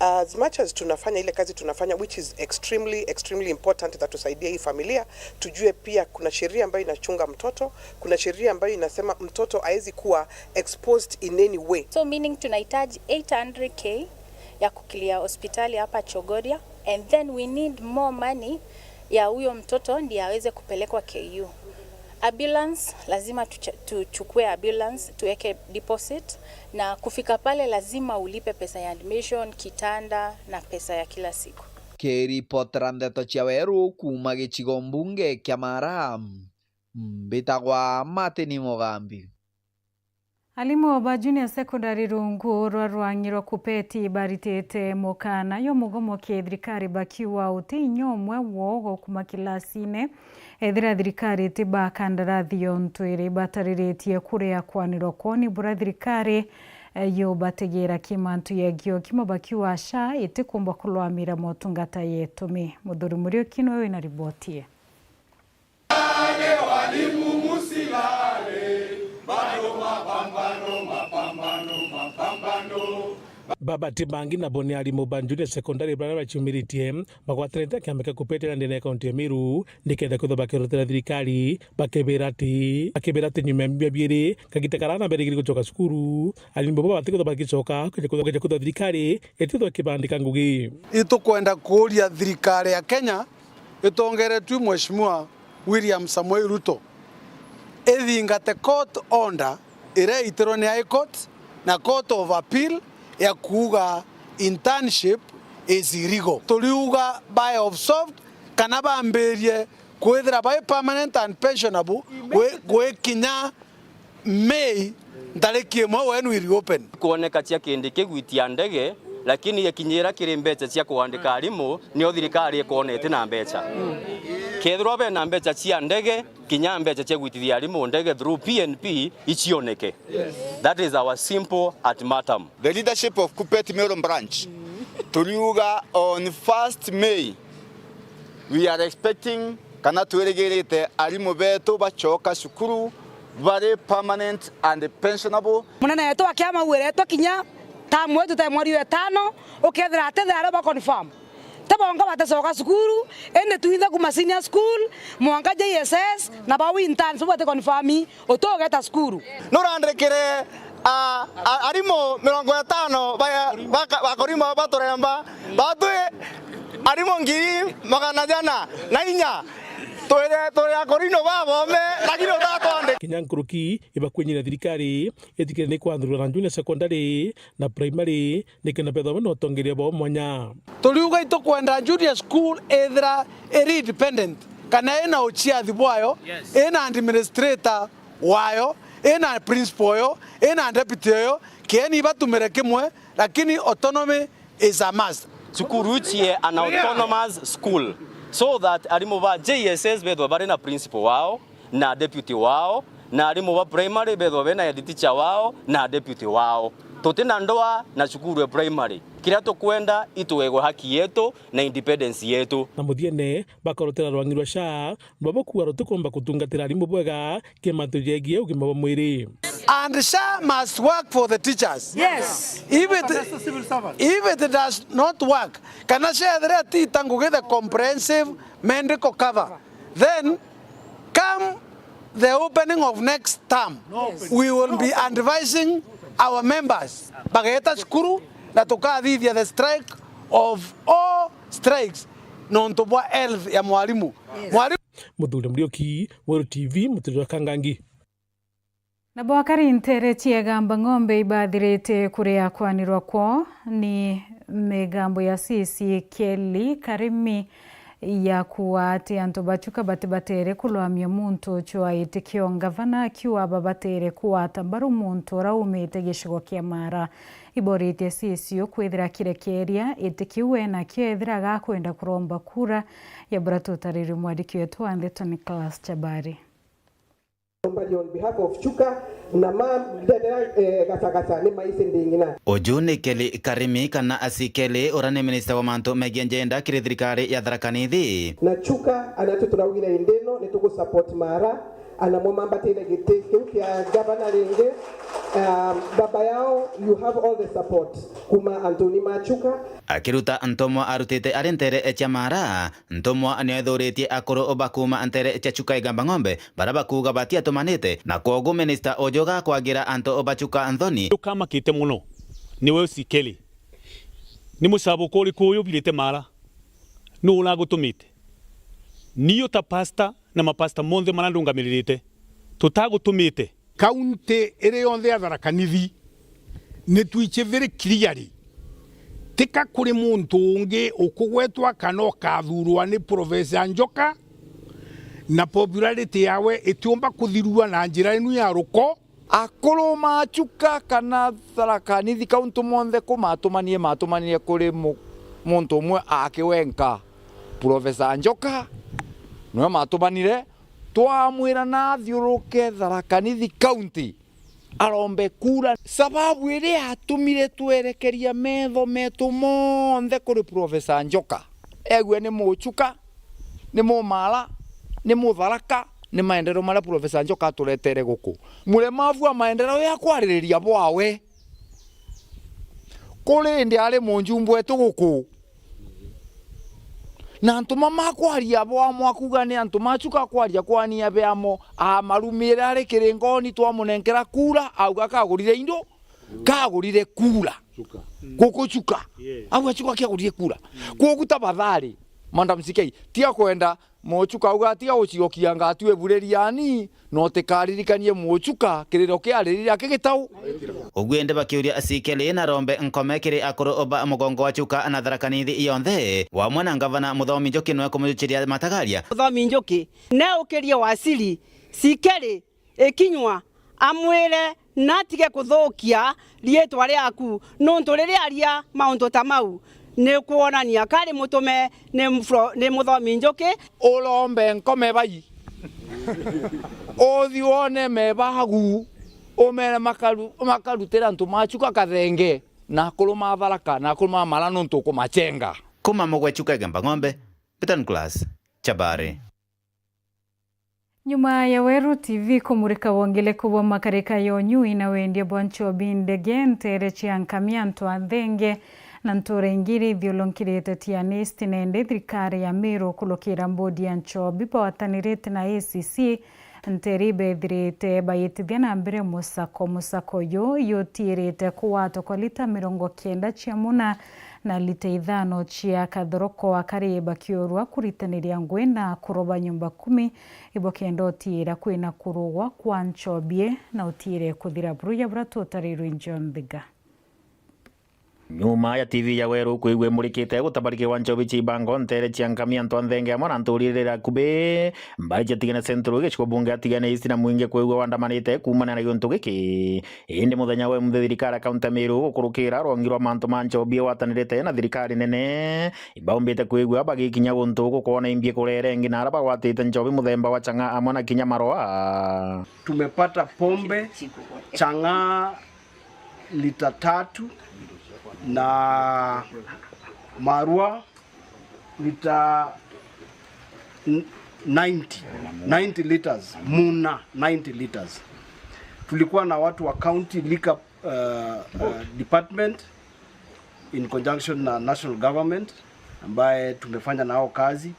As much as tunafanya ile kazi tunafanya, which is extremely important, that tusaidie hii familia, tujue pia kuna sheria ambayo inachunga mtoto, kuna sheria ambayo inasema mtoto haizi kuwa exposed in any way. So meaning tunahitaji 800k ya kukilia hospitali hapa Chogoria, and then we need more money ya huyo mtoto ndiye aweze kupelekwa KU. Ambulance lazima tuchukue ambulance, tuweke deposit, na kufika pale lazima ulipe pesa ya admission, kitanda na pesa ya kila siku. Kiripotera ndeto cia weru kuma gicigo mbunge kia Mara, mbitagwa Martin Mugambi. Alimu wa Junior Secondary Rungu rwarwangirwa kupeti baritete mokana yo mugomo ke thirikari bakiwa utinyo mwe wogo kuma kilasine ethira thirikari tiba kandarathi yontwire batariritie kuria kwanirwo koni bura thirikari yo bategera kimantu yagio kimo bakiwa sha itikumba kulwamira motungata yetumi. Muthuri murio kino we na ribotie. Walimu musilale bado mapambano. Baba Tibangi na boni alimu Junior Secondary bana bachumiritie magwatanite kiameka kupetera ndene kaunti ya Meru nikenda kutho bakirutira thirikari bakeberati nyuma mbibiri kagitekarana mbere giri gucoka cukuru alimu baba batikutho bakicoka kuja kutho thirikari etitho kibandika ngugi itukwenda kuria thirikari ya Kenya itongeretwe mheshimiwa William Samoei Ruto ethingate court order ire itirwo ni High Court na Court of Appeal ya kuuga internship is illegal. Tuliuga by of soft kana bamberie kwethira by permanent and pensionable we kinya May ntariki mwe when we reopen. Kuoneka cia kindi kigwitia ndege lakini yakinyira kiri mbeca cia kuandika arimu ni thirikari ikonete na mbeca. Kethirwo be na mbeca cia ndege kinya mbeca cia gwitithia arimu ndege through PNP ichioneke. That is our simple ultimatum. The leadership of Kupet Meru branch tuliuga on 1st May we are expecting kana tweregerete arimu betu bachoka cukuru very permanent and pensionable. Munene yetu akiama uweretwa kinya tamu wetu ta mweri wa 5 ukethira atethara ba confirm tabonga batacoka cukuru ene tuitha kuma senior school mwanga JSS na ba wintan so bate confirm utogeta cukuru nurandrekere arimo 50 bakorima batoremba batwe arimo ngiri magana jana na inya tore akorino babome lakini utatwande kinyankuruki ibakwenyira thirikari etikire ni kwanthurwa Junior Secondary na primary nikena petho no tongeria bo mwanya tuliuga itukwenda junior school ethira eri independent kana ina uchiathi bwayo ina administrator wayo ina principal yo ina deputy yo kieni batumire kimwe lakini autonomy is a must. Cukuru ichie an autonomous school so that arimu ba JSS bedwa bari na principal wao na deputy wao na arimu ba primary bedwa bena ya teacher wao na deputy wao tutina ndoa na cukuru ya primary kira tukwenda ituwegwe haki yetu na independence yetu na muthiene bakorotera rwangirwa sha babokuwa rotukomba kutungatira arimu bwega kimantu jegie ugima wa mwiri. And SHA must work for the teachers. Yes. If it does not work, can I share the tangu get a comprehensive medical cover? Then come the opening of next term, we will be advising our members bageta shukuru na tukadhibia the strike of all strikes nontobwa health ya mwalimu. Muthure Murioki, Weru TV, Muthure Kangangi. Na bwakari ntere chiegamba ng'ombe ibathirite kuria kwanirwa kwao ni migambo ya sisi Kelly Karimi ya kuwa ati anto bachuka batebatere kulwamia muntu chwa itikio ngavana akiwa babatere kuwa tambaru muntu raumite gishigo kia Mara iborite sisi kwithira kirekeria itikiwe na kiethira gakwenda kuromba kura ya bratutariri mwadiki wetu Andreto Nicholas Chabari. On behalf of Chuka na gasa ni maisi ndingina. Ojune Kelly Karimi kana asikele orane minister wa manto megienjenda kiri thirikari ya Tharaka Nithi. Na Chuka anatuturawira indeno nitugu support Mara anamomambatile giteke kia governor ringe baba yao you have all the support kuma Anthony Machuka akiruta Antomo arutite arentere echa Mara Ntomo anethuritie akoro obakuma antere echa Chuka igamba ng'ombe baraba kuga batia tomanite na kogo minister ojoga kwagira Anto Obachuka Anthony kama kite muno niwe sikeli ni musabo kuri kuyo bilite Mara no unagutumite niyo ta pasta na mapasta monde manandungamirite tutagutumite kaunti ere yonde ya Tharaka Nithi ni twiche very clearly tika kuri muntu ungi ukugwetwa kana kathurwa ni Professor Njoka na popularity yawe itiomba kuthirua na njira inu ya ruko akoro Machuka kana Tharaka Nithi kaunti monde ko matumanie kuri muntu umwe akiwenka Professor Njoka no matumanire twamwira na thiuruke Tharaka Nithi county arombe kura sababu ire atumire twerekeria metho metu monthe kuri Professor Njoka egwe ni Muchuka ni Mumala ni Mutharaka ni maendeleo mara Professor Njoka aturetere guku muremavu wa maendeleo ya kwaririria bwawe kuri ndi ari munjumbu etu guku na antuma makwaria bwa mwakuga ni antuma Chuka kwaria kwania beamo amarumira ari kiringoni twamunenkera kura auga kagurire indo kagurire kura guku Chuka auga Chuka kiagurire kura kuguta bathari Madam Sikei tia kwenda Muchuka auga tia uciokia ngatue bureriani no tikaririkanie Muchuka kiriro kiaririria kigitau ugwende bakiuria asikele na rombe nkomekire akoro oba mugongo wa Chuka na Tharaka Nithi yonthe wa mwana ngavana Muthomi Njoki no kumuchiria matagaria Muthomi Njoki ne ukiria wasili sikele ekinywa amwire natige kuthokia rietwa riaku no nturire aria maundu tamau ne kuonania kari mutume ne Muthomi Njoki ulombe nkome bai othione mebagu omere makarutira antu Machuka kathenge na kuluma Tharaka na kuluma Mara nontu kumachenga kuma mugwe Chuka igamba ng'ombe Peter Class Chabari. Nyuma ya Weru TV kumurika wongeleko wa makarika yonyu inawendia bwancho bindege ntere chiankamia ntu andhenge na ntore ingiri thiolonkirite tianisti nende thirikari ya Meru kulokira mbodi ya Nchobi bawatanirite na ACC nteri bethirite bayitithia na mbere musako yotirite kuwato kwa lita 90 cia muna na lita 5 cia kathoroko akariba kiorwa kuritaniria ngwe na kuroba nyumba 10 ibokenda otira kwina kurugwa kwa Nchobie na otire kuthira buruya bratotariro John Thiga. Nyuma ya TV ya Weru kuigwe murikite gutabarike wa Nchobi chibango ntere chiankamia ntwa nthenge amona nturirira kube mbari chatigana centro giciko bunge atigana isi na mwinge kuigwe wandamanite kumana na yontu giki indi muthenya we muthirikari kaunti Meru gukurukira rwangirwa mantu ma Nchobi watanirite na thirikari nene ibaumbite kuigwe bagikinya guntu gukona imbie kurere ngina araba watite Nchobi muthemba wa changa amona kinya maroa tumepata pombe changa lita 3 na marua lita 90 liters, muna 90 liters. Tulikuwa na watu wa county liquor department in conjunction na national government ambaye tumefanya nao kazi.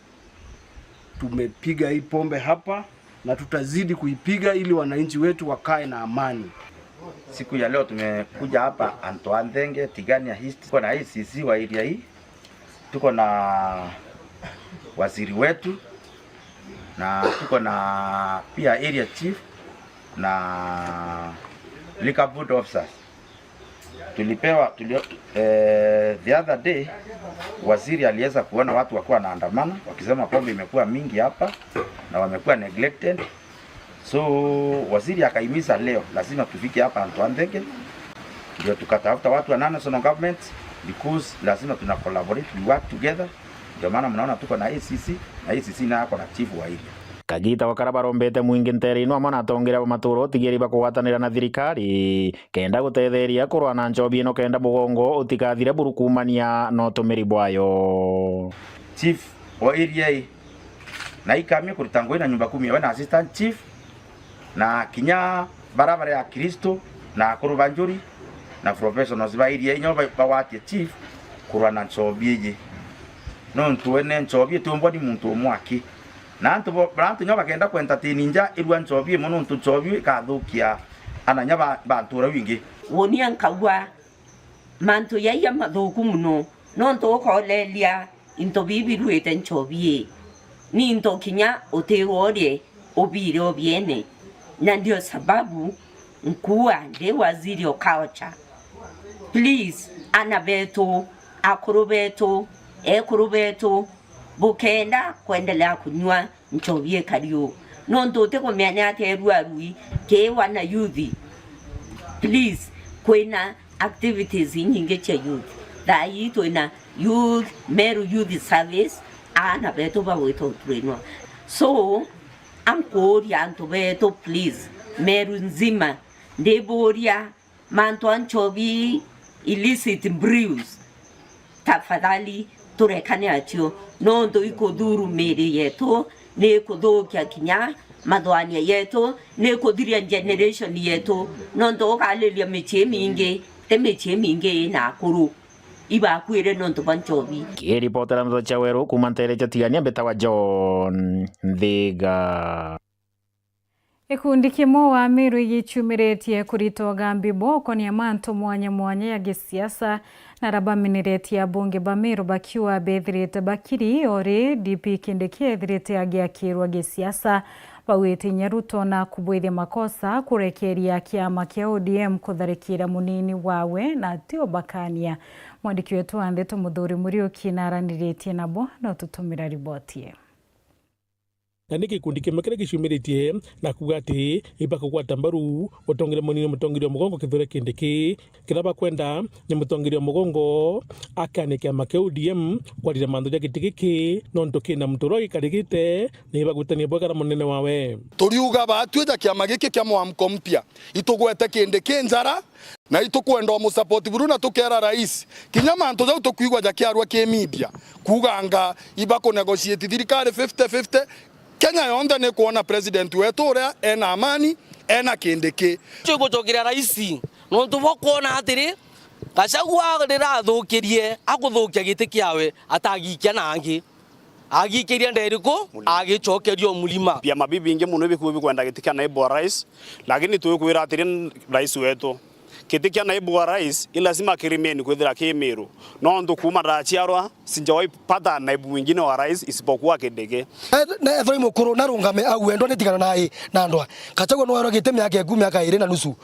Tumepiga hii pombe hapa na tutazidi kuipiga ili wananchi wetu wakae na amani. Siku ya leo tumekuja hapa Antoine Ndenge Tigania East. Tuko na ICC wa area hii. Tuko na waziri wetu na tuko na pia area chief na liquor board officers. Tulipewa the other day waziri aliweza kuona watu wakuwa naandamana wakisema pombe imekuwa mingi hapa na wamekuwa neglected. So waziri akaimiza leo lazima tufike hapa Antoine Ndenge ndio tukatafuta watu wa national government because lazima tuna collaborate, we work together. Ndio maana mnaona tuko na ACC na ACC na yako na chief wa ile Kagita wakara barombete mwingi nterino amwe natongira maturo tigiri bakugwatanira na thirikari kenda gutetheria kurwa na njobi ino kenda mugongo utikathire burukumania no tumiri bwayo. Chief wa area na ikamia kurutango ina nyumba 10 na assistant chief na kinya barabara ya Kristo na kurubanjuri na professionals ba area inyo bawatie chief kurwa na njobi no ntuene njobi tumbodi muntu omwaki na antu nyoba kenda kwenta tininja irwa njobi muno ntu njobi kathukia ananya bantura wingi wonia nkagwa mantu yaya mathuku muno no nto kolelia into bibiruete njobi ni into kinya utirore obire obiene na ndio sababu mkuu ndiye waziri wa culture. Please anabeto akurubeto ekurubeto bukenda kuendelea kunywa njobi kario no ndote ko myanya terua rui ke wana youth. Please kwena activities nyingi cha youth da yito na youth meru youth service ana beto ba weto treno so amkoria antobeto please meru nzima ndeboria manto anchobi illicit brews tafadhali turekane atio no ndo ikodhuru meri yetu ne kodhokia kinya madhwania yetu ne kodhiria generation yetu no ndo kalelia meche mingi temeche mingi na kuru iba kwire no ndo banchobi kiripotera mzo chaweru kumantere chatigania betawa John Thiga. Ikundi kimwe wa Meru igichumiretie kuritoga mbiboko ni amanto mwanya mwanya ya gisiasa na rabamineretie abunge ba Meru bakiwa bethirite bakiri ori DP Kindiki ethirite agiakirwa gisiasa bawite Nyaruto na kubwithia makosa kurekeria kiama kia ODM kutharikira munini wawe na tio bakania. Mwandiki wetu Andeto Muthuri Muriuki naraniritie nabo no tutumira ribotie. Na niki kundi kimwe kire gicumiritie na kuga ati ibaka gwata mbaru utongire munini mutongirio mugongo kithure Kindiki kiraba kwenda ni mutongirio mugongo akane kiama kia ODM kwarira mandu ya gitigiki no ntoki na mutoro gikarigite ni bagutania bwagara munene wawe turiuga batweta kiama giki kia mwamko mpya itugwete Kindiki njara na itukwenda musupport buru na tukera rais kinya mantu zau tukwigwa jakiarwa ki media kuganga ibako negotiate thirikari 50-50 Kenya yonda ne kuona president wetu uria ena amani ena Kindiki chugo chokira rais no tubokuona atiri Gachagua rirathukirie aguthukia giti kiawe atagikia nangi agikiria nderiko agicokerio mulima pia mabibi inge muno bikubi kwenda giti kia naibu wa rais lakini tukwira atiri rais wetu giti kia naibu wa rais lazima kirimeni kwithira ki Meru no ndo kuma rachiarwa sinjawai pata naibu mwingine wa rais isipokuwa Kindiki na ethoi mukuru na rungame agwendo ni tigana nai na ndwa Gachagua no arogite miaka 2 na nusu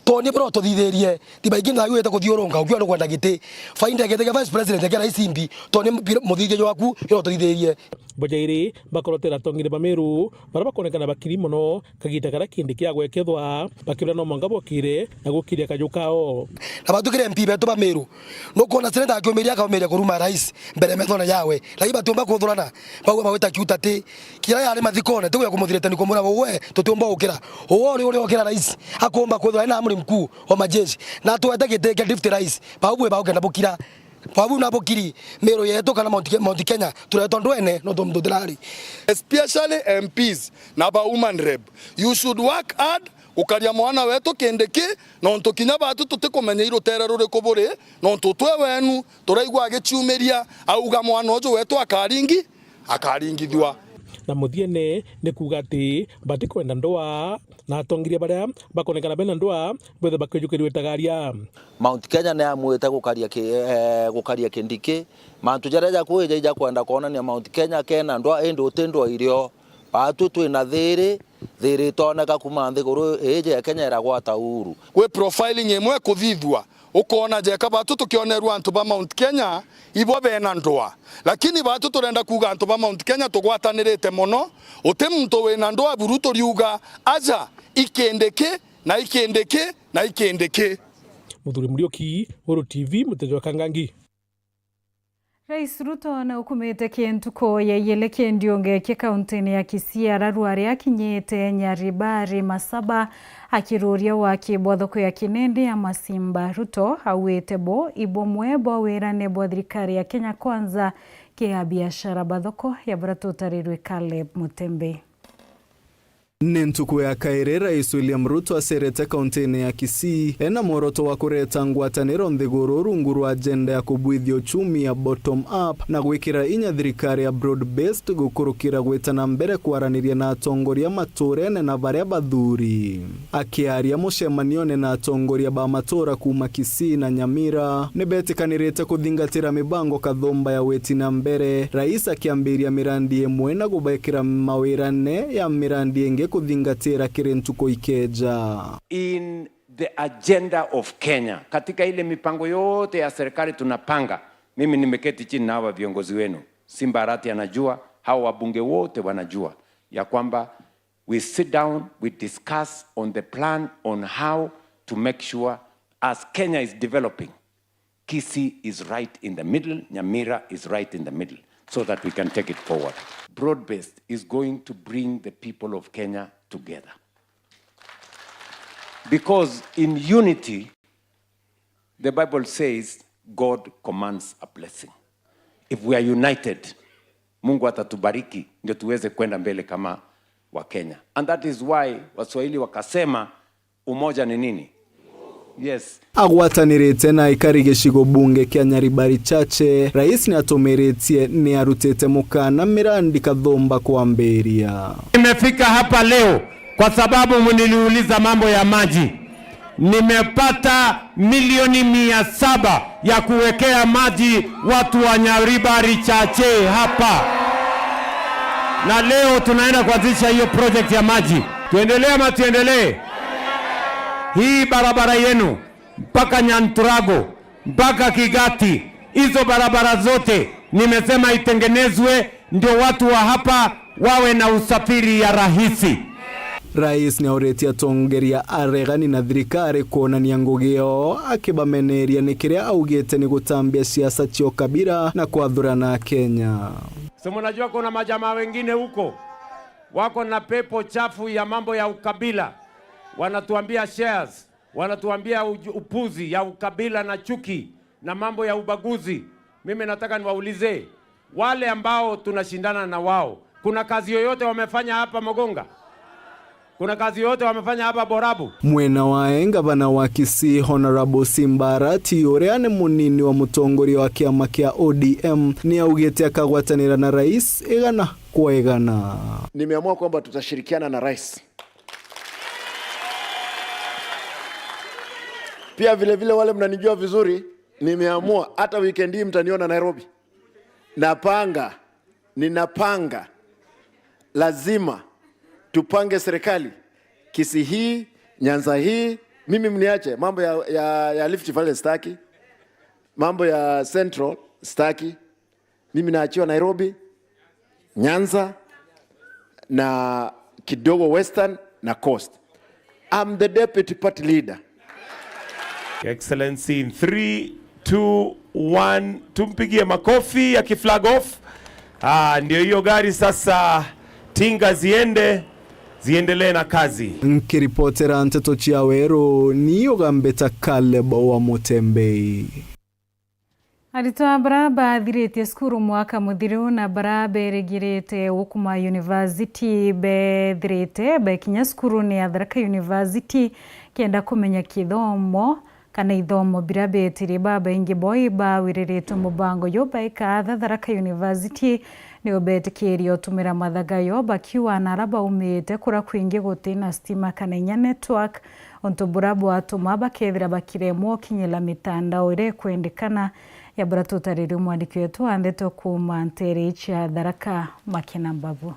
toni bro tuthitherie tibaingi na yuete kuthiurunga ukio no kwenda giti faida gete ga vice president ya rais imbi toni muthithio waku iro tuthitherie bojairi bakorotera tongire ba Meru baraba konekana bakiri muno kagita kara Kindiki agwekethwa bakira no manga bokire na gukiria kajukao na batukire MP betu ba Meru no kona seneta akiomeria akaomeria kuruma rais mbere methona yawe lakini batumba kuthurana bagwa bawita kiuta ti kira yale mathikone tuwe kumuthirete ni kumura wowe tutumba ukira uwo ni uri okira rais akomba kuthura na amuri mkuu wa majeshi na tuwete giteke deputy rais baubwe baugenda bukira babu na bukiri mero yetu kana Mount Kenya tureto ndwene no domdodilari especially MPs na ba woman rep. You should work hard ukaria mwana wetu kendeke no ntukinya batu tutikumenya irutera ruri kuburi no ntutwe wenu turaigwa agichumeria auga mwana ujo wetu akaringithwa na muthiene ni kuga ati batikwenda ndoa na atongiria baria bakonekana bena ndoa bethe bakijukirwe tagaria. Mount Kenya na amwita gukaria kindiki mantu jareja kuija kwenda kuonania Mount Kenya kena ndoa endo utendwa irio batu twina thiri toneka kuma nthiguru eje ya Kenya iragwata uhuru we profiling emwe kuthithwa ukona jeka batu tukionerwa antu ba Mount Kenya ibo bena ndoa lakini batu turenda kuga antu ba Mount Kenya tugwatanirite muno uti muntu wena ndoa buruto riuga aja ikendeke na ikendeke na ikendeke. Muthuri Murioki, Uru TV, Mutejo Kangangi. Rais Ruto na ukumite kientuko ya yeleke ndionge kia kauntini ya Kisii araruari akinyete Nyaribari Masaba akiruria waki bwathoko ya Kinende ya Masimba. Ruto hawete bo ibomwe bo wirane bo thirikari ya Kenya Kwanza kia biashara bathoko ya Baratotarirwe Caleb Mutembe. Nentuku ya kaire Rais William Ruto aserete kauntini ya Kisii ena moroto wa kureta ngwataniro nthiguru rungu rwa agenda ya kubwithia uchumi ya bottom up na gwikira inya thirikari ya broad based gukurukira gwitana mbere kwaraniria na atongoria maturene na baria bathuri. Akiaria mucemanio na atongoria ba matura kuma Kisii na Nyamira nibetikanirite kuthingatira mibango kathomba ya wetina mbere. Rais akiambiria mirandi emwe na gubekira mawirane ya mirandi enge kuthingatira kirentuko ikeja. In the agenda of Kenya, katika ile mipango yote ya serikali tunapanga, mimi nimeketi chini na hawa viongozi wenu, Simba Arati anajua, hawa wabunge wote wanajua ya kwamba we sit down, we discuss on the plan on how to make sure as Kenya is developing, Kisii is right in the middle, Nyamira is right in the middle, so that we can take it forward. Broad-based is going to bring the people of Kenya together. Because in unity, the Bible says God commands a blessing. If we are united, Mungu atatubariki ndio tuweze kwenda mbele kama wa Kenya. And that is why Waswahili wakasema umoja ni nini? Yes. Agwatanirite na ikari gicigo bunge kia Nyaribari Chache, rais ni atomeretie ni arutete mukana mirandi kathomba kuamberia. Nimefika hapa leo kwa sababu mniliuliza mambo ya maji. Nimepata milioni 700 ya kuwekea maji watu wa Nyaribari Chache hapa. Na leo tunaenda kuanzisha hiyo project ya maji. Tuendelee ama tuendelee? Hii barabara yenu mpaka Nyanturago mpaka Kigati, hizo barabara zote nimesema itengenezwe ndio watu wa hapa wawe na usafiri ya rahisi. Rais ni auretia tongeria aregani na thirikari kuonania ngugio akibameneria ni kiria augite ni gutambia siasa cio kabira na kwathurana Kenya. So mnajua kuna majamaa wengine huko wako na pepo chafu ya mambo ya ukabila. Wanatuambia shares, wanatuambia upuzi ya ukabila na chuki na mambo ya ubaguzi. Mimi nataka niwaulize wale ambao tunashindana na wao, kuna kazi yoyote wamefanya hapa Mogonga? Kuna kazi yote wamefanya hapa Borabu? Mwena wae gavana wa Kisii Honorable Simba Arati ureane munini wa mutongoria wa kiama kia ODM ni augite akagwatanira na rais igana kwa igana. Nimeamua kwamba tutashirikiana na rais. Pia vile vile wale mnanijua vizuri, nimeamua hata weekend hii mtaniona Nairobi. Ninapanga lazima tupange serikali Kisii hii, Nyanza hii, mimi mniache mambo ya Rift Valley staki, mambo ya Central staki, mimi naachiwa Nairobi, Nyanza na kidogo Western na Coast. I'm the deputy party leader. Excellency, in 3, 2, 1, tumpigie makofi ya kiflag off. Ndio hiyo gari sasa tinga ziende. ziendelee na kazi. Nkiripotera Nteto Chiawero niyo Gambeta Caleb wa Mutembei. Aritoa baraba thirite skuru mwaka muthiru na baraba erigirite Ukuma University bethirite bekinya skuru ni Tharaka University kenda kumenya kithomo kana ithomo birabetire baba ingi boy ba wiriritu mubango yobaika Tharaka University ni obetikirio tumira mathagayo bakiwa na araba umite kura kwingi gutina stima kana inya network onto burabu atuma bakethira bakiremwo kinyela mitandao ire kwendekana ya buratutariri mwandiki wetu Andeto kuma Ntere cha Tharaka Makena Mbavu.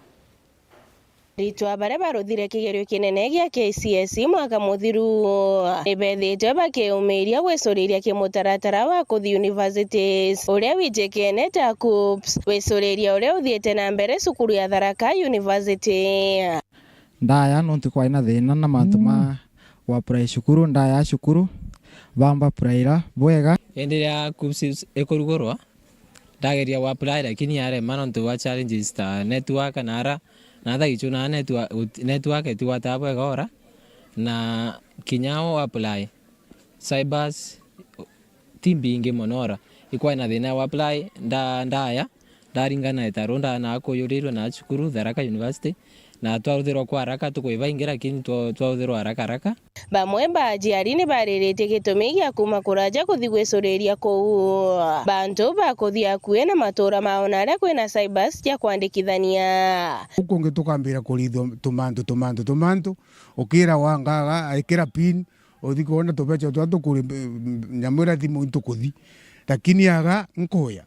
Ritwa bare baruthire kigerio kinene gya KCSE mwaka muthiru ibethite bakiumiria gwicuriria kimutaratara wa kuthi universities uria wijekene ta KUPS wicuriria uria uthiete na mbere cukuru ya Tharaka University. Ndaya nontu kwa ina thina na mantuma wa prai cukuru ndaya cukuru bamba praira bwega endelea KUPS ekorugorwa ndageria wa apply lakini yare manontu wa challenges ta network nara na tha ichuna network etiwa tabwe gora na kinyao apply cybers timbinge monora ikwa na thina wa apply ndaya ndaringana etaronda na akoyorirwe na cukuru Tharaka University na twaruthirwo kwa haraka tukuivaingira lakini twaruthirwo haraka bamwe bajiari ni baririte gitumi gya kuma kuraja kuthi gwicuriria kuu bantu bakuthi akuwe na matura mao na aria kwina cybers ya kwandikithania uko ngitukambira kulithio tumantu ukira wangaga aikira pin uthikona tubecha twatukuri nyamwira thimu ntukuthi lakini aga nkoya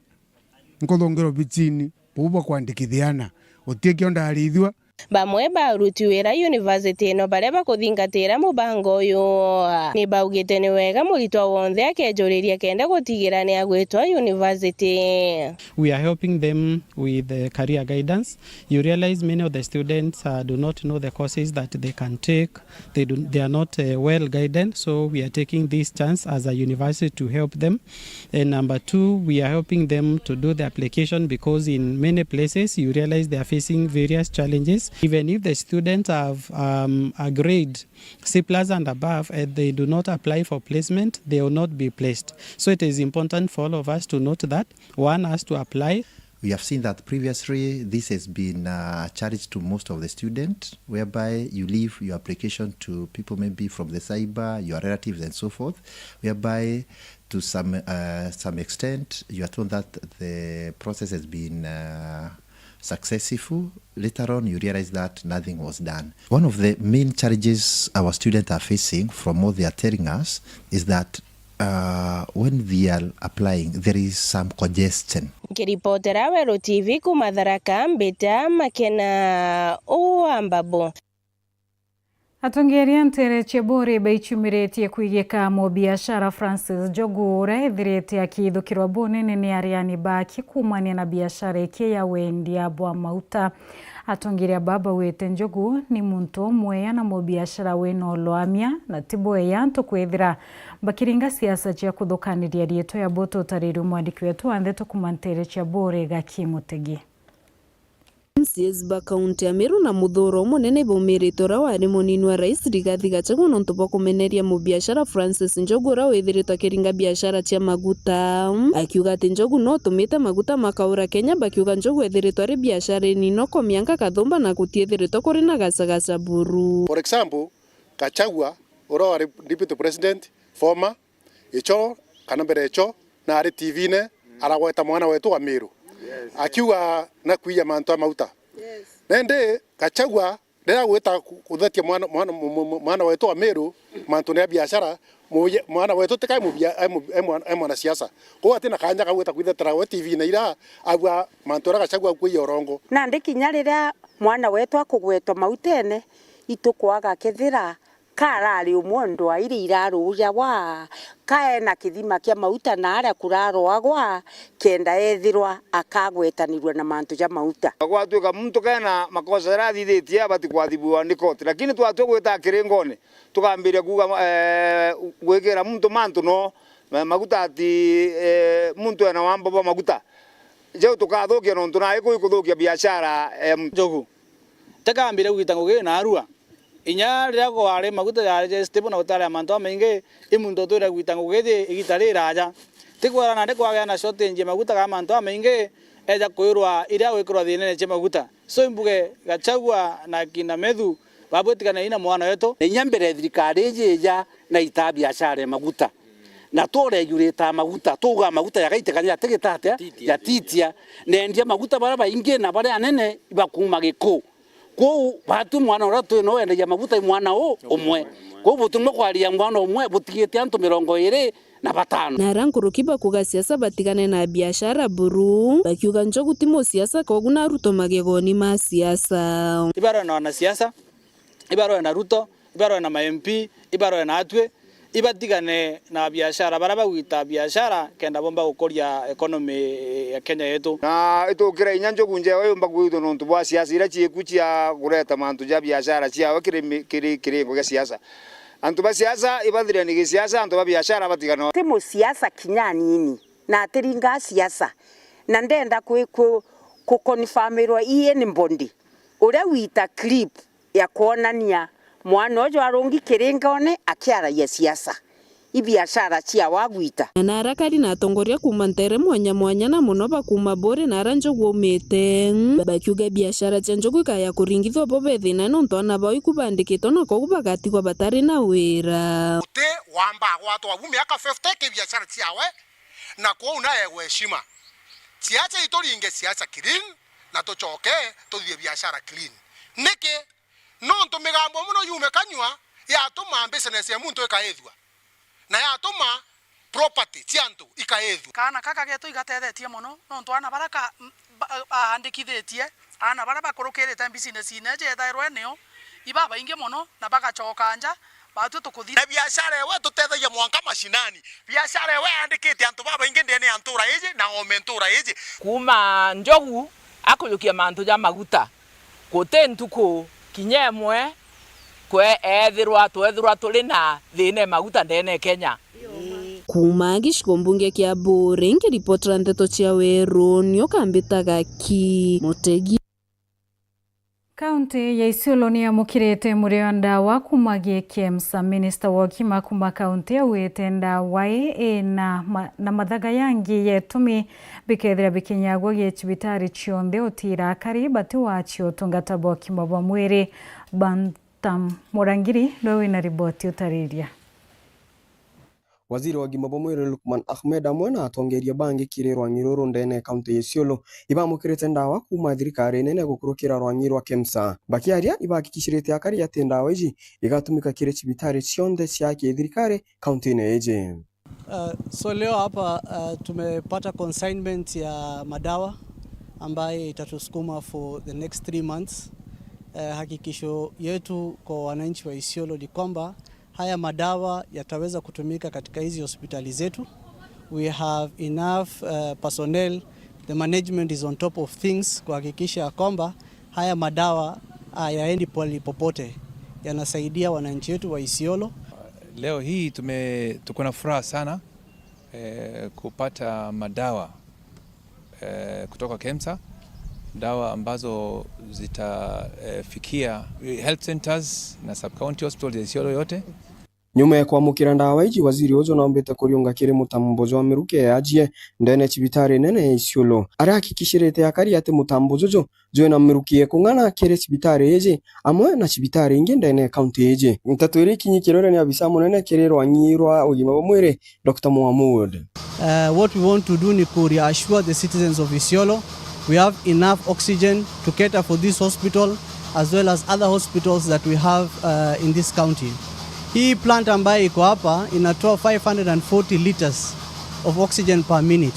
nkothongero bichini buba kwandikithiana utiekio ndarithwa bamwe baruti wira university no bare bakuthingatira mubango uyu ni baugite ni wega muritwa wonthe akejuriria kenda gutigira ni agwitwa university. We are helping them with the career guidance. You realize many of the students do not know the courses that they can take. They are not well guided, so we are taking this chance as a university to help them. And number two, we are helping them to do the application because in many places you realize they are facing various challenges. Even if the students have a grade C+ and above and they do not apply for placement, they will not be placed. So it is important for all of us to note that one has to apply. We have seen that previously this has been a challenge to most of the students, whereby you leave your application to people maybe from the cyber, your relatives and so forth, whereby to some extent you are told that the process has been successful. Later on, you realize that nothing was done. One of the main challenges our students are facing, from what they are telling us, is that when they are applying, there is some congestion. Kiripotera Wero TV kuma Tharaka Mbita Makena Mbavu. Atongeria Ntere Chebore baichumiretie kuigeka mo biashara Francis Njuguna ethirite akithukirwa bunene ni ariani baki kumania na biashara ike ya wendia bwa mauta. Atongeria baba wete Njuguna ni muntu umwe na mo biashara wena olwamia na tibo yanto kwethira bakiringa siasa cia kuthukaniria rieto ya boto tariru mwandiki wetu Andeto kuma Ntere Chebore gakimutegi. MCS ba kaunti ya Meru na muthuro munene baumiritwo wari munini wa rais Rigathi Gachagua nontu bwa kumeneria mubiashara Francis Njuguna withiritwo akiringa biashara cia maguta. Akiuga ati Njuguna no tumite maguta makaura Kenya, bakiuga Njuguna ethiritwo ari biashara nino ko mianga kathumba na gutiethiritwo kuri na gacagaca buru. For example, Gachagua ora wari deputy president former icho kana mbere icho na ari TV ne aragweta mwana wetu wa Meru. Akiuga na kuia manto mauta. Nende Gachagua ndia gwita kuthetia mwana wetu wa Meru manto ne biashara mwana wetu tikai mwana siasa. Ko atina kanya gwita kwithetera we TV na ira agwa manto ra Gachagua kuia orongo. Na ndikinya rira mwana wetu akugwetwa mautene itukwaga kethira karari umundu airi iraruja wa kaena kithima kia mauta na aria kurarwagwa kenda ethirwa akagwetanirwe na mantu ja mauta gwatuika muntu kana makosa rathithitie abati kwathibuwa ni koti lakini twatwe gwita kiringone tukambiria kuga gwikira muntu mantu no maguta ati muntu ena wamba maguta je tukathukia no ntuna ikuthukia biashara Njugu tekambire gwita ngugi na arua inya ria ko are maguta ya je step na utale amanto mainge imundo to ria gwita ngugi igitari raja tikwara na ndekwa ga na shortage maguta ga amanto mainge eja koirwa iria wikirwa thine ne maguta so imbuge Gachagua na kina Methu babwetikana ina mwana wetu inya mbere thirikari jeja na ita biashara maguta na tore yureta maguta tuga maguta yakaitekania tegetate ya titia nendia maguta bara bainge na bare anene ibakuma giko ko batu mwana uratu no ende ya maguta mwana umwe ko butumwe kwaria mwana umwe butigete antu 20 na batano na rankurukiba kuga siasa batigane na biashara buru bakiuga njogu timo siasa koguna Ruto magegoni ma siasa ibaro na wanasiasa ibaro na Ruto ibaro na MP ibaro na atwe ibatigane na biashara baraba gwita biashara kenda bomba gukoria economy ya Kenya yetu na itokira inyanjo kunje oyo mbagwito nontu bwa siasa ira chiekuchia kureta mantu ja biashara cia wakire ngo siasa antu ba siasa ibathire ni siasa antu ba biashara batigana timo siasa kinyanini na atiringa siasa na ndenda ku confirmirwa iye ni mbondi uria wita clip ya kuonania mwana ojo arongi kirengone akiara ya siasa ibiashara cia wagwita na arakari na atongoria kuma ntere mwanya na muno bakuma bore na Njogu umite bakiuga biashara cia Njogu kaya kuringithwa bobe thina no ntona bao ikubandikitwo no ko bagatigwa batari na wira ute wamba watu wa miaka 50 ke biashara ciawe na kwa unaye heshima siacha itoringe siacha clean na tochoke tuthie biashara clean niki no ntumigambo muno yume kanywa yatuma business ya muntu ikaethwa na yatuma property ciantu ikaethwa kana kaka getu igatethetie muno no ntwana baraka ahandikithitie ana bara bakurukirite business ine je thairwe nio ibaba inge muno na bagachoka nja batu tukuthi na biashara we tutethagia mwanka mashinani biashara we andikite antu baba inge ndene antura ije na omentura ije kuma Njogu akulukia mantu ja maguta kote ntuko kinyemwe kwe twethirwa tuli na thine maguta ndene Kenya kuma gicigo mbunge kia Bore ngiripotera ndeto cia weru nio kambitaga ki Mutegi. Kaunti ya Isiolo ni amukirite murio ndawa kumagie KEMSA. Minister wa Kima kuma kaunti ya wete ndawa na mathaga yangi yetumi bikethira bikinyagwo gicibitari cionthe utira kari bati wacio tungata bwa kima bwa mwiri Bantam Murangiri no wina riboti utariria. Waziri wa Gima Bomwere Lukman Ahmed amwena atongeria bangi kire rwangiro ndene kaunti ya Isiolo ibamukirite ndawa kuma thirikari nene gukurukira rwangiro KEMSA bakiaria ibakikishirite akari ya ndawa iji igatumika kire cibitari cionthe cia thirikari kaunti neje. So leo hapa tumepata consignment ya madawa ambaye itatusukuma for the next 3 months. Hakikisho yetu kwa wananchi wa Isiolo ni kwamba haya madawa yataweza kutumika katika hizi hospitali zetu. We have enough personnel, the management is on top of things kuhakikisha kwamba haya madawa hayaendi popote, yanasaidia wananchi wetu wa Isiolo. Leo hii tuko na furaha sana kupata madawa kutoka KEMSA, dawa ambazo zitafikia health centers na sub-county hospitals ya Isiolo yote. Nyuma ya kuamukira ndawa iji waziri ujo naombete kuriunga kiri mutambuzo wa miruke ya ajie ndene cibitari nene ya Isiolo. Arahakikishirite akari ati mutambuzo jo na mirukie kungana kire cibitari eje amwe na cibitari ingi ndene kaunti eje. Ntatwiri kinyikirore ni abisa munene kire rwanyirwa ugima bomwire Dr. Mohamud. What we want to do ni to reassure the citizens of Isiolo we have enough oxygen to cater for this hospital as well as other hospitals that we have in this county. Hii plant ambayo iko hapa inatoa 540 liters of oxygen per minute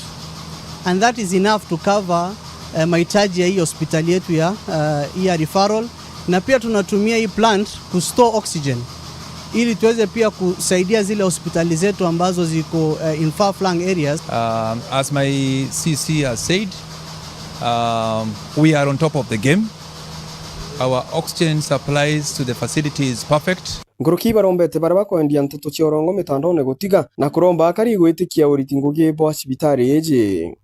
and that is enough to cover mahitaji ya hii hospitali yetu ya referral, na pia tunatumia hii plant ku store oxygen ili tuweze pia kusaidia zile hospitali zetu ambazo ziko in far flung areas. As my CC has said, we are on top of the game. Our oxygen supplies to the facility is perfect. Nguruki barombete baraba kwendia ntoto ciorongo mitandone gutiga na kuromba akari gwitikia uritingugi bwa cibitari eje.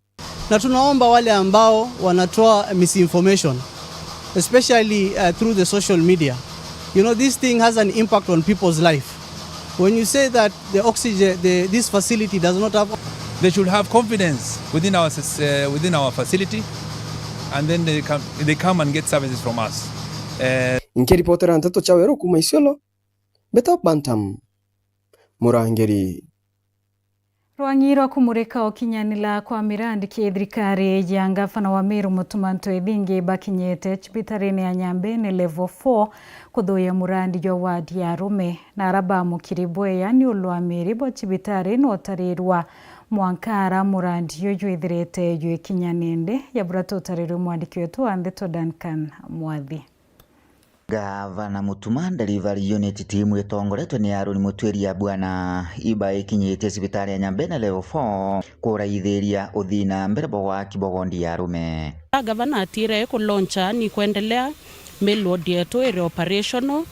Na tunaomba wale ambao wanatoa misinformation especially through the social media. You know, this thing has an impact on people's life. When you say that the oxygen, this facility does not have... They should have confidence within our facility, and then they come and get services from us. Nkiripotera Nteto Chawero kuma Isiolo, Beta Bantam, Murangeri. Rwang'iro kumurika okinyanila kwa mirandi kithirikari ya ngavana wa Meru Mutumanto Edingi bakinyete chibitarini ya Nyambene level 4 kuthuya murandi jwa wadi ya Rume na araba mukiribwe yani ulwa miribo chibitari no tarirwa mwankara murandi yoyo ithirete yo kinyanende ya burato tariru mwandiki wetu Andeto Duncan Mwathi. Gavana Mutuman Delivery Unit timu itongoretwe ni Aroni Mutweria bwana iba ikinyete cibitari ya Nyambene level 4 kuraithiria uthina mbere wa Kibogondi ya Rume. Gavana atire kuloncha ni kuendelea mail ward yetu ere operational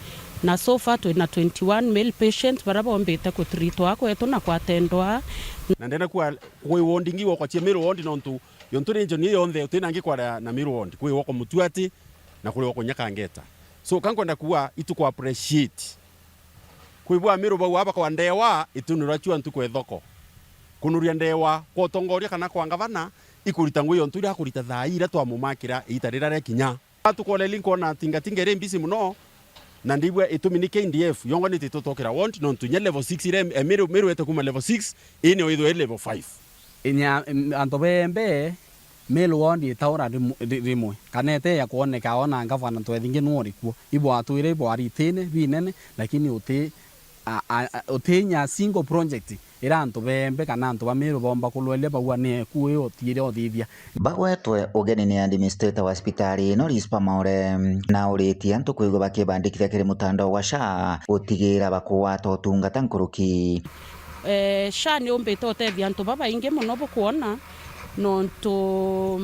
na so far tuna 21 male patients baraba ombete kutritwa kwetu na kwatendwa na ndena kwa wondingiwa kwa mail ward nontu yontu renjo ni yonthe utinangi kwa na mail ward kwa wako Mutuati na kule wako Nyakangeta. So kankwenda kuwa itu kwa appreciate kuibwa miru bau hapa kwa ndewa itunura chua ntuko ethoko kunuria ndewa kwa tongoria kana kwa ngavana ikurita nguyo nturi akurita thaira twa mumakira itarira re kinya atukole linko na tingatinga re mbisi muno na ndibwe itumini KDF yongo ni titotokera want non tunye level 6 ire miru ete kuma level 6 ini oido level 5 inya antobembe male ward itaura rimwe kanete ya kuoneka ona ngavana twethinge nuori kuo ibo atwire ibo aritene binene lakini utinya single project ira antobembe kana antobamiro bomba kulwele bagwa ne kuwe otire othithia bagwetwe ugeni ni administrator wa hospitali no rispa maure na uriti antu kuigo bakibandikithia kiri mutandao wa SHA utigira bakuwata utungata nkuruki SHA ni ombete otethia antu baba inge muno bukuona nonto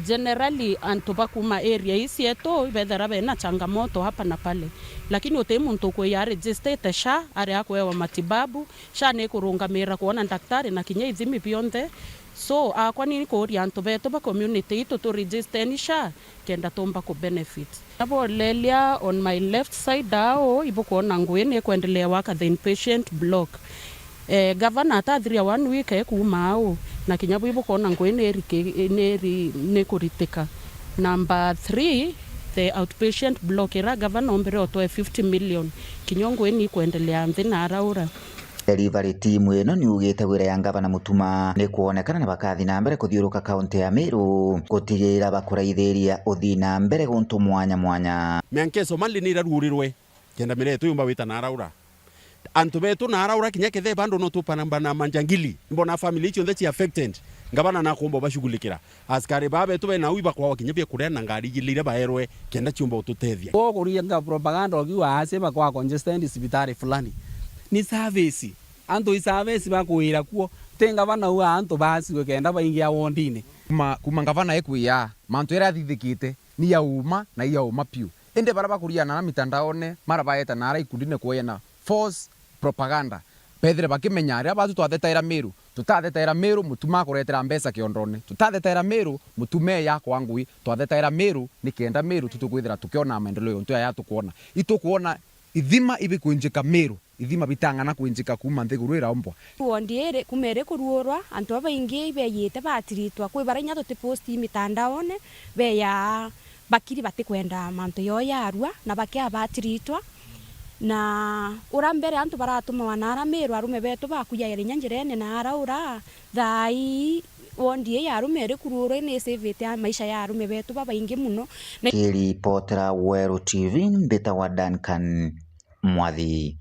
generally antu bakuma area isi eto ibethera bena changamoto hapa na pale, lakini ote muntu kwe ya register SHA ari akwewa matibabu SHA ne kurungamira kuona daktari na kinya ithimi bionde so kwa nini ko ori antu beto ba community ito to register ni SHA kenda tomba ko benefit abo lelia on my left side dao ibo kuona ngwene kuendelea waka the inpatient block. Gavana atadhiria 1 week kumao na kinyabu ibo kona ngwene ne kuritika. Number 3 the outpatient block era gavana ombere otoe 50 million kinyongo eni kuendelea mthina araura. Delivery team eno ni ugite wira ya ngavana Mutuma ni kuonekana na bakathi na mbere kuthiuruka kaunti ya Meru gutigira bakuraithiria uthina mbere guntu mwanya mwanya miankeso mali ni rarurirwe kenda miretu yumba wita na araura antu betu na araura kinya kethe bando no tupanamba na manjangili mbona family icho ndechi affected ngabana na kumbo bashugulikira askari babe tu na uiba kwa kinyabia kuria na ngari gilire baerwe kenda chumba ututethia ko kurianga propaganda ogiwa ase ba kwa congested hospitali fulani ni service antu service bakuira kuo tenga bana uwa antu basi kenda baingia wondine kuma ngavana ekuya mantu era thithikite ni ya uma na ya uma piu ende baraba kuria na mitandaone mara baeta na ara ikundine kuena false propaganda pedre bakimenya aria batu twathetaira Meru tutathetaira Meru Mutuma kuretera mbesa kiondone tutathetaira Meru Mutume ya kwa ngui twathetaira Meru nikenda Meru tutukwithira tukiona maendeleo ntu ya tukuona itukuona ithima ibi kuinjika Meru ithima bitangana kuinjika kuma nthiguru ira ombwa wondiere kumere kuruorwa antu abaingi beyite batiritwa kwi baranya tuti post mitandaone beya bakiri batikwenda mantu yo yarua na bakia batiritwa na urambere antu baratuma wanara Meru arume betu bakuya yari nyanjirene na araura thai wondie ya arume ri kururo ni sevete maisha ya arume betu babaingi muno Kiri Potra Weru TV Beta wa Duncan Mwathi.